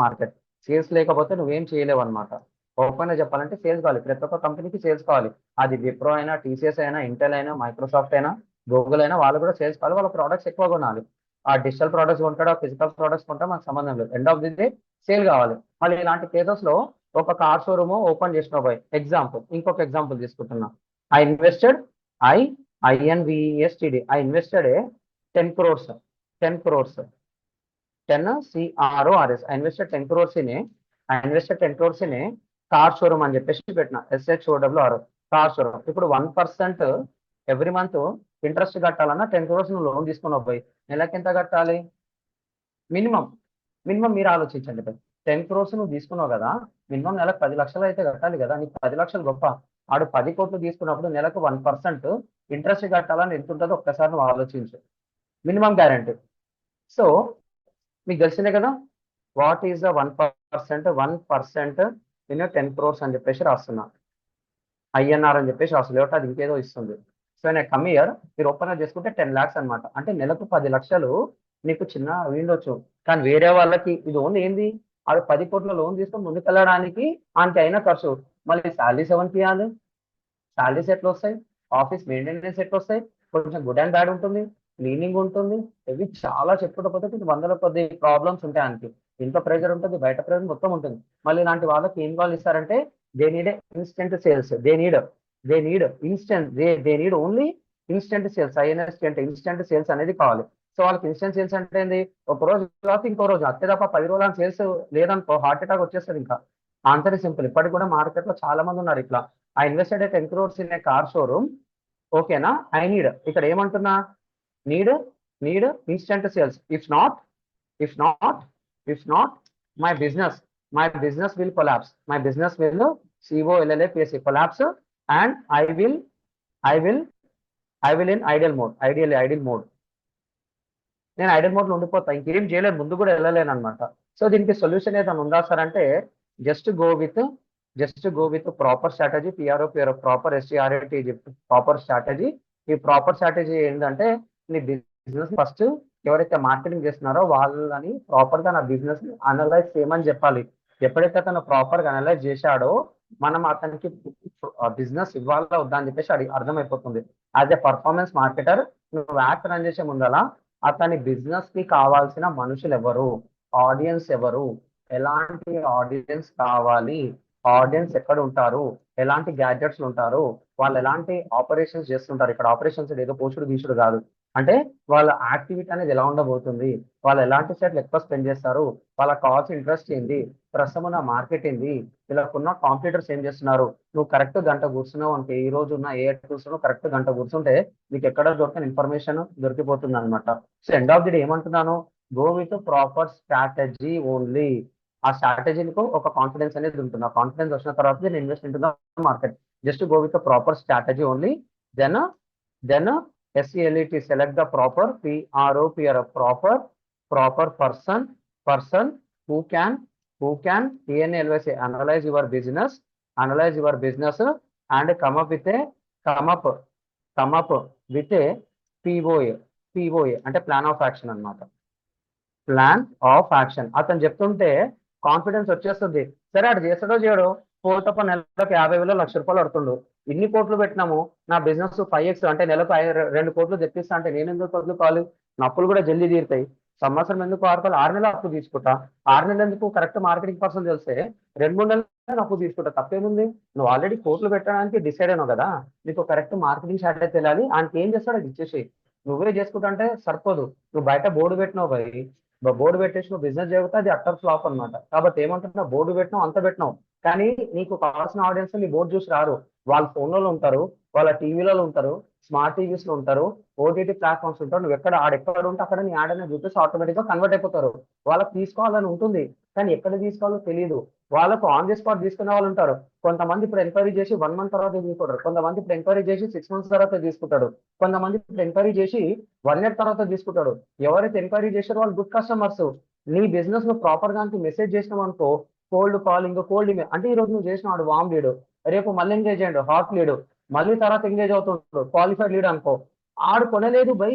market. Sales లేకపోతే నువ్వేం చేయలేవు అనమాట. ఓపెన్ గా చెప్పాలంటే సేల్స్ కావాలి, ప్రతి ఒక్క కంపెనీకి సేల్స్ కావాలి. అది విప్రో అయినా, TCS అయినా, ఇంటెల్ అయినా, మైక్రోసాఫ్ట్ అయినా, గూగుల్ అయినా, వాళ్ళు కూడా సేల్స్ కావాలి. వాళ్ళ ప్రోడక్ట్స్ ఎక్కువ కొనాలి. ఆ డిజిటల్ ప్రోడక్ట్స్ కొంటాడా, ఫిజికల్ ప్రోడక్ట్స్ కొంటా మనకు సంబంధం లేదు. End of the day sale కావాలి. మళ్ళీ ఇలాంటి కేసెస్ లో ఒక కార్ షోరూమ్ ఓపెన్ చేసిన పోయి ఎగ్జాంపుల్, ఇంకొక ఎగ్జాంపుల్ తీసుకుంటున్నా. I invested I INVESTD I invested 10 crores 10 crores 10 CRORS I invested 10 crores in a car showroom అని చెప్పేసి పెట్టిన, SHOWR కార్ షోరూమ్. ఇప్పుడు 1% ఎవ్రీ మంత్ ఇంట్రెస్ట్ కట్టాలన్నా 10 crores నువ్వు లోన్ తీసుకున్నావు పోయి, నెలకి ఎంత కట్టాలి? మినిమం మీరు ఆలోచించండి. 10 crores నువ్వు తీసుకున్నావు కదా, మినిమం నెలకు 10 లక్షలు అయితే కట్టాలి కదా. నీకు 10 లక్షలు గొప్ప, ఆడు 10 కోట్లు తీసుకున్నప్పుడు నెలకు 1% ఇంట్రెస్ట్ కట్టాలని ఎంత ఉంటుందో ఒక్కసారి నువ్వు ఆలోచించు. Minimum guarantee. సో మీకు తెలిసిందే కదా, what is the 1% in 10 crores అని చెప్పేసి రాస్తున్నా. INR అని చెప్పేసి రాస్తుంది, లేకపోతే అది ఇంకేదో ఇస్తుంది. సో నేను కమ్ ఇయర్ మీరు ఓపెన్ చేసుకుంటే 10 lakhs అనమాట. అంటే నెలకు 10 లక్షలు నీకు చిన్న ఉండొచ్చు, కానీ వేరే వాళ్ళకి ఇది ఓన్లీ ఏంది, అది 10 కోట్ల లోన్ తీసుకొని ముందుకెళ్ళడానికి ఆయనకి అయిన ఖర్చు. మళ్ళీ శాలరీస్ ఎవరికి ఇవ్వాలి? శాలరీస్ ఎట్లా వస్తాయి? ఆఫీస్ మెయింటెనెన్స్ ఎట్లా వస్తాయి? కొంచెం గుడ్ అండ్ బ్యాడ్ ఉంటుంది, క్లీనింగ్ ఉంటుంది, ఇవి చాలా చెప్పుకుంటూ పోతే వందల కొద్ది ప్రాబ్లమ్స్ ఉంటాయి. ఆయనకి ఇంట్లో ప్రెజర్ ఉంటుంది, బయట ప్రెజర్ మొత్తం ఉంటుంది. మళ్ళీ ఇలాంటి వాళ్ళకి ఏం కాల్ ఇస్తారంటే they need instant sales. They need only instant sales. INST అంటే ఇన్స్టెంట్ సేల్స్ అనేది కావాలి. సో వాళ్ళకి ఇన్స్టెంట్ సేల్స్ అంటే ఏంది, ఒక రోజు కాక ఇంకో రోజు అంతే తప్ప 10 రోజులు సేల్స్ లేదనుకో హార్ట్ అటాక్ వచ్చేస్తుంది. ఇంకా ఆన్సర్ సింపుల్. ఇప్పటికి కూడా మార్కెట్ లో చాలా మంది ఉన్నారు ఇట్లా. I invested 10 crores in a car showroom. ఓకేనా? ఐ నీడ్, ఇక్కడ ఏమంటున్నా, need instant sales. If not if not my business will collapse. My business will COLLAPS collapse and I will in ideal mode. నేను ideal mode లో ఉండిపోతా, ఇంకేం చేయలేను, ముందు కూడా వెళ్ళలేను అనమాట. సో దీనికి సొల్యూషన్ ఏదైనా ఉందా సార్ అంటే just go with proper strategy. Proper STRAT proper strategy. ఈ ప్రాపర్ స్ట్రాటజీ ఏంటంటే నీ బిజినెస్ ఫస్ట్ ఎవరైతే మార్కెటింగ్ చేస్తున్నారో వాళ్ళని ప్రాపర్ గా నా బిజినెస్ ని అనలైజ్ చేయమని చెప్పాలి. ఎప్పుడైతే తను ప్రాపర్ గా అనలైజ్ చేశాడో మనం అతనికి బిజినెస్ ఇవ్వాలా వద్దా అని చెప్పేసి అర్థమైపోతుంది. యాజ్ ఎ పర్ఫార్మెన్స్ మార్కెటర్ నువ్వు యాడ్ రన్ చేసే ముందల అతని బిజినెస్ కి కావాల్సిన మనుషులు ఎవరు, ఆడియన్స్ ఎవరు, ఎలాంటి ఆడియన్స్ కావాలి, ఆడియన్స్ ఎక్కడ ఉంటారు, ఎలాంటి గ్యాడ్జెట్స్ ఉంటారు, వాళ్ళు ఎలాంటి ఆపరేషన్స్ చేస్తుంటారు. ఇక్కడ ఆపరేషన్స్ ఏదో పోషుడు గీసుడు కాదు, అంటే వాళ్ళ యాక్టివిటీ అనేది ఎలా ఉండబోతుంది, వాళ్ళు ఎలాంటి సెట్లు ఎక్కువ స్పెండ్ చేస్తారు, వాళ్ళ కాల్స్ ఇంట్రెస్ట్ ఏంది, ప్రస్తుతం ఉన్న మార్కెట్ ఏంది, వీళ్ళకున్న కాంపిటీటర్స్ ఏం చేస్తున్నారు. నువ్వు కరెక్ట్ గంట కూర్చున్నావు అంటే ఈ రోజు ఉన్న ఏ టూల్స్ కరెక్ట్ గంట కూర్చుంటే నీకు ఎక్కడ దొరకని ఇన్ఫర్మేషన్ దొరికిపోతుంది అనమాట. So end of the day ఏమంటున్నాను, go with proper strategy only. ఆ స్ట్రాటజీకి ఒక కాన్ఫిడెన్స్ అనేది ఉంటుంది. ఆ కాన్ఫిడెన్స్ వచ్చిన తర్వాత నేను invest in the market. Just go with proper strategy only. Then then SELET select the proper PROPR proper person who can PNLY analyze your business and come up with a POA అంటే plan of action అన్నమాట. Plan of action అతను చెప్తుంటే confidence వచ్చేస్తుంది. సరే అటు చేస్తాడో చేయడో, తప్ప నెలకు 50,000 1,00,000 పడుతుండు. ఇన్ని కోట్లు పెట్టినాము, నా బిజినెస్ 5x అంటే నెలకు 2 కోట్లు తెప్పిస్తా అంటే నేను ఎందుకు వదులుకోవాలి, నా అప్పులు కూడా జల్దీ తీరుతాయి. సంవత్సరం ఎందుకు ఆడుకోవాలి, 6 నెలలు అప్పు తీసుకుంటా. 6 నెలలు ఎందుకు, కరెక్ట్ మార్కెటింగ్ పర్సన్ తెలిస్తే 2-3 నెలలు అప్పు తీసుకుంటా, తప్పేముంది. నువ్వు ఆల్రెడీ కోట్లు పెట్టడానికి డిసైడ్ అయినావు కదా, నీకు కరెక్ట్ మార్కెటింగ్ స్ట్రాటజీ తెలియాలి. ఆయనకి ఏం చేస్తాడో అది ఇచ్చేసి నువ్వే చేసుకుంటా అంటే సరిపోదు. నువ్వు బయట బోర్డు పెట్టినావు భయ్, బోర్డు పెట్టేసి నువ్వు బిజినెస్ చేయకపోతే అది అట్టర్ ఫ్లాప్ అనమాట. కాబట్టి ఏమంటున్నావు, బోర్డు పెట్టినావు అంత పెట్టినావు, కానీ నీకు కావాల్సిన ఆడియన్స్ నీ బోర్డు చూసి రారు. వాళ్ళ ఫోన్లలో ఉంటారు, వాళ్ళ టీవీలలో ఉంటారు, స్మార్ట్ టీవీస్ లో ఉంటారు, OTT ప్లాట్ఫామ్స్ ఉంటారు. నువ్వు ఎక్కడ ఉంటే అక్కడ నీ యాడ్ అనేది చూపిస్తే ఆటోమేటిక్ గా కన్వర్ట్ అయిపోతారు. వాళ్ళకి తీసుకోవాలని ఉంటుంది, కానీ ఎక్కడ తీసుకోవాలో తెలియదు. వాళ్ళకు ఆన్ ది స్పాట్ తీసుకునే వాళ్ళు ఉంటారు. కొంతమంది ఇప్పుడు ఎంక్వైరీ చేసి 1 month తర్వాత తీసుకుంటారు, కొంతమంది ఇప్పుడు ఎంక్వైరీ చేసి 6 months తర్వాత తీసుకుంటాడు, కొంతమంది ఇప్పుడు ఎంక్వైరీ చేసి 1 year తర్వాత తీసుకుంటాడు. ఎవరైతే ఎంక్వైరీ చేశారో వాళ్ళు గుడ్ కస్టమర్స్. నీ బిజినెస్ నువ్వు ప్రాపర్ గా మెసేజ్ చేసినావు అనుకో, కోల్డ్ కాలింగ్, కోల్డ్ ఇమెయిల్ అంటే ఈ రోజు నువ్వు చేసిన వాడు వామ్ లీడ్, రేపు మళ్ళీ ఎంగేజ్ అయ్యాడు హాట్ లీడ్, మళ్ళీ తర్వాత ఎంగేజ్ అవుతుంటాడు క్వాలిఫైడ్ లీడ్ అనుకో. ఆడు కొనలేదు బై,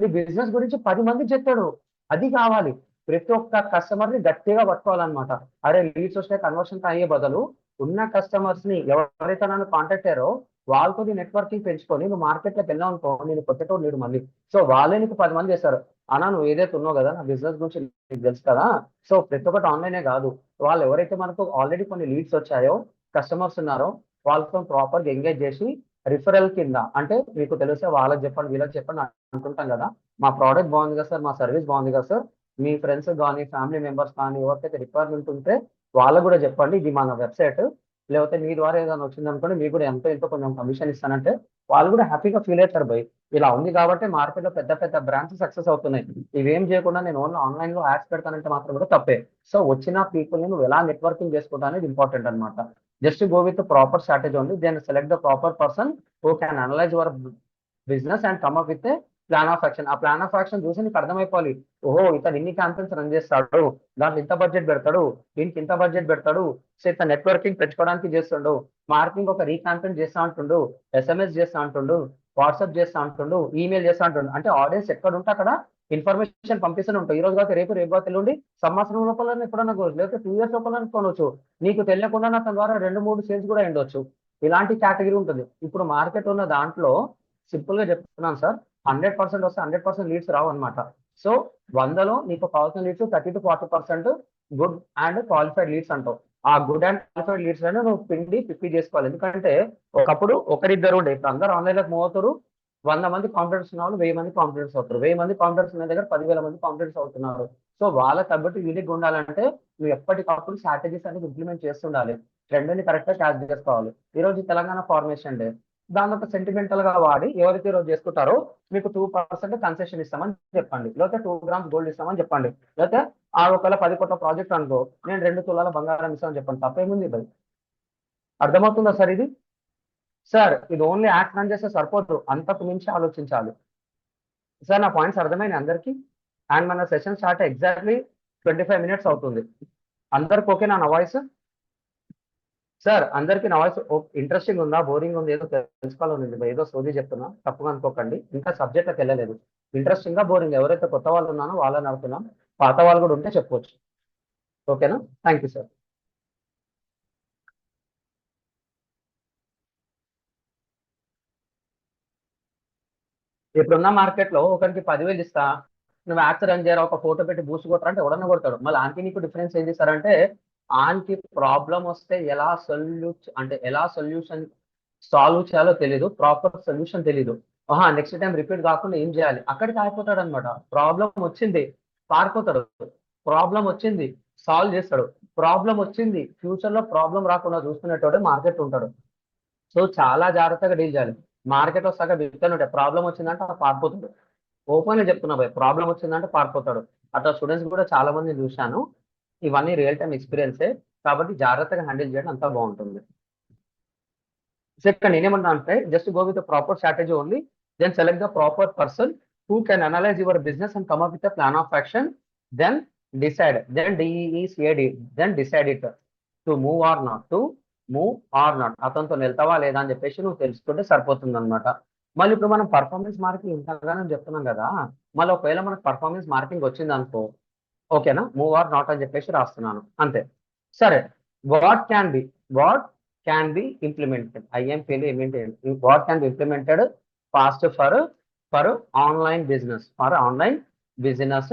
నీ బిజినెస్ గురించి 10 మందికి చెప్తాడు. అది కావాలి. ప్రతి ఒక్క కస్టమర్ ని గట్టిగా పట్టుకోవాలన్నమాట. అరే లీడ్స్ వస్తే కన్వర్షన్ అయ్యే బదులు ఉన్న కస్టమర్స్ ని ఎవరైతే నన్ను కాంటాక్ట్ అయ్యారో వాళ్ళతో నీ నెట్వర్కింగ్ పెంచుకొని నువ్వు మార్కెట్ లోకి వెళ్ళావు అనుకో, నేను కొత్తటోడు లేడు మళ్ళీ. సో వాళ్ళే నీకు 10 మంది చేస్తారు. అన్నా నువ్వు ఏదైతే ఉన్నావు కదా, నా బిజినెస్ గురించి నీకు తెలుసు కదా. సో ప్రతి ఒక్కటి ఆన్లైనే కాదు, వాళ్ళు ఎవరైతే మనకు ఆల్రెడీ కొన్ని లీడ్స్ వచ్చాయో, కస్టమర్స్ ఉన్నారో వాళ్ళతో ప్రాపర్గా ఎంగేజ్ చేసి రిఫరల్ కింద, అంటే మీకు తెలిస్తే వాళ్ళకి చెప్పండి వీళ్ళకి చెప్పండి అనుకుంటాం కదా, మా ప్రోడక్ట్ బాగుంది కదా సార్, మా సర్వీస్ బాగుంది కదా సార్, మీ ఫ్రెండ్స్ కానీ ఫ్యామిలీ మెంబర్స్ కానీ ఎవరికైతే రిక్వైర్మెంట్ ఉంటే వాళ్ళకు కూడా చెప్పండి, ఇది మన వెబ్సైట్, లేకపోతే మీ ద్వారా ఏదైనా వచ్చింది అనుకోండి మీకు కూడా ఎంతో కొంచెం కమిషన్ ఇస్తానంటే వాళ్ళు కూడా హ్యాపీగా ఫీల్ అవుతారు బై. ఇలా ఉంది కాబట్టి మార్కెట్ లో పెద్ద పెద్ద బ్రాండ్స్ సక్సెస్ అవుతున్నాయి. ఇవేం చేయకుండా నేను ఓన్లీ ఆన్లైన్ లో యాడ్స్ పెడతానంటే మాత్రం కూడా తప్పే. సో వచ్చిన పీపుల్ ని నువ్వు ఎలా నెట్వర్కింగ్ చేసుకుంటా అనేది ఇంపార్టెంట్ అనమాట. Just go with proper strategy only, then select the proper person who can analyse your business and come up with plan of action. ఆ ప్లాన్ ఆఫ్ యాక్షన్ చూసి నీకు అర్థమైపోవాలి, ఓహో ఇతను ఇన్ని క్యాంపెయిన్స్ రన్ చేస్తాడు, దాంట్లో ఇంత బడ్జెట్ పెడతాడు, దీనికి ఇంత బడ్జెట్ పెడతాడు, సో ఇతను నెట్వర్కింగ్ పెంచుకోవడానికి చేస్తుండు, మార్కెటింగ్ ఒక రీక్యాంపెయిన్ చేస్తా అంటుండు, SMS చేస్తా అంటుండు, వాట్సాప్ చేస్తా అంటుండు, ఈమెయిల్ చేస్తా అంటుండు. అంటే ఆడియన్స్ ఎక్కడ ఉంటే అక్కడ ఇన్ఫర్మేషన్ పంపిస్తూనే ఉంటాయి. ఈ రోజు కాక రేపు, రేపు కాక ఎల్లుండి, సంవత్సరం లోపల ఎప్పుడన్నా లేకపోతే 2 years లోపల కొనవచ్చు. నీకు తెలియకుండా అతని ద్వారా 2-3 సేల్స్ కూడా ఉండొచ్చు. ఇలాంటి కేటగిరీ ఉంటుంది. ఇప్పుడు మార్కెట్ ఉన్న దాంట్లో సింపుల్ గా చెప్తున్నాను సార్, 100% వస్తే 100% లీడ్స్ రావు అనమాట. సో 100లో నీకు కావాల్సిన leads 30-40% good and qualified leads అంటావు. ఆ గుడ్ అండ్ క్వాలిఫైడ్ లీడ్స్ అని నువ్వు పిప్పి చేసుకోవాలి. ఎందుకంటే ఒకప్పుడు ఒకరిద్దరు ఉండే, ఇప్పుడు అందరూ ఆన్లైన్ లోకి మూవ్ అవుతారు. 100 మంది కాంపిటెంట్స్ ఉన్న వాళ్ళు 1000 మంది కాంపిటెంట్స్ అవుతారు, 1000 మంది కాంపిటెంట్స్ ఉన్న దగ్గర 10,000 మంది కాంపిటెంట్స్ అవుతున్నారు. సో వాళ్ళ తగ్గట్టు యూనిక్ ఉండాలంటే నువ్వు ఎప్పటికప్పుడు స్ట్రాటజీస్ అనేది ఇంప్లిమెంట్ చేస్తుండాలి. ట్రెండ్ కరెక్ట్ గా క్యాచ్ చేసుకోవాలి. ఈ రోజు తెలంగాణ ఫార్మేషన్ డే, దాని ఒక సెంటిమెంటల్ గా వాడి ఎవరైతే రోజు చేసుకుంటారో మీకు 2% కన్సెషన్ ఇస్తామని చెప్పండి, లేకపోతే 2 grams గోల్డ్ ఇస్తామని చెప్పండి, లేకపోతే ఆ ఒకవేళ 10 కోట్ల ప్రాజెక్ట్ అనుకో నేను 2 తులాల బంగారం ఇస్తామని చెప్పండి, తప్పేముంది భయ్. అర్థమవుతుందా సార్ ఇది? సార్ ఇది ఓన్లీ యాక్ట్ రన్ చేస్తే సరిపోదు, అంతకు మించి ఆలోచించాలి. సార్ నా పాయింట్స్ అర్థమైనా అందరికీ? అండ్ మన సెషన్ స్టార్ట్ ఎగ్జాక్ట్లీ 25 minutes అవుతుంది. అందరికి ఓకేనా నా వాయిస్? సార్ అందరికి నా వాయిస్ ఇంట్రెస్టింగ్ ఉందా, బోరింగ్ ఉంది, ఏదో తెలుసుకోవాలని ఏదో సోది చెప్తున్నా, తప్పుగా అనుకోకండి. ఇంకా సబ్జెక్ట్కి వెళ్ళలేదు. ఇంట్రెస్టింగ్ గా బోరింగ్, ఎవరైతే కొత్త వాళ్ళు ఉన్నానో వాళ్ళని అడుగుతున్నాం, పాత వాళ్ళు కూడా ఉంటే చెప్పవచ్చు. ఓకేనా? Thank you sir. ఇప్పుడున్న మార్కెట్ లో ఒకరికి 10,000 ఇస్తా, నువ్వు యాక్టర్ రన్ చేయరా, ఒక ఫోటో పెట్టి బూస్ట్ కొట్టరా అంటే ఎవడన్నా కొడతాడు. మళ్ళీ ఆనికి నీకు డిఫరెన్స్ ఏం చేస్తారంటే, ఆనికి ప్రాబ్లం వస్తే ఎలా సొల్యూషన్ సాల్వ్ చేయాలో తెలీదు, ప్రాపర్ సొల్యూషన్ తెలీదు. నెక్స్ట్ టైం రిపీట్ కాకుండా ఏం చేయాలి, అక్కడికి ఆగిపోతాడు అనమాట. ప్రాబ్లం వచ్చింది పారిపోతాడు, ప్రాబ్లం వచ్చింది సాల్వ్ చేస్తాడు, ప్రాబ్లం వచ్చింది ఫ్యూచర్ లో ప్రాబ్లం రాకుండా చూసుకునేటోడే మార్కెట్ ఉంటాడు. సో చాలా జాగ్రత్తగా డీల్ చేయాలి. మార్కెట్ లో సగం వ్యక్తులు ఉంటాయి, ప్రాబ్లం వచ్చిందంటే అలా పారిపోతాడు. ఓపెన్ గా చెప్తున్నా భయ్, ప్రాబ్లం వచ్చిందంటే పారిపోతాడు. అట్లా స్టూడెంట్స్ కూడా చాలా మంది చూశాను. ఇవన్నీ రియల్ టైమ్ ఎక్స్పీరియన్సే, కాబట్టి జాగ్రత్తగా హ్యాండిల్ చేయడం అంతా బాగుంటుంది. సెకండ్ నేనేమన్నా అంటే, just go with proper strategy only, then select the proper person who can analyse your business and come up with plan of action, then then DECAD, then decide it to move or not, అతనితో వెళ్తావా లేదా అని చెప్పేసి నువ్వు తెలుసుకుంటే సరిపోతుంది అనమాట. మళ్ళీ ఇప్పుడు మనం పర్ఫార్మెన్స్ మార్కింగ్ ఇంతగానో చెప్తున్నాం కదా, మళ్ళీ ఒకవేళ మనకు పర్ఫార్మెన్స్ మార్కింగ్ వచ్చింది అనుకో, ఓకేనా, మూవ్ ఆర్ నాట్ అని చెప్పేసి రాస్తున్నాను అంతే. సరే, what can be what can be implemented, ఐఎంపీలు what can be implemented fast for online business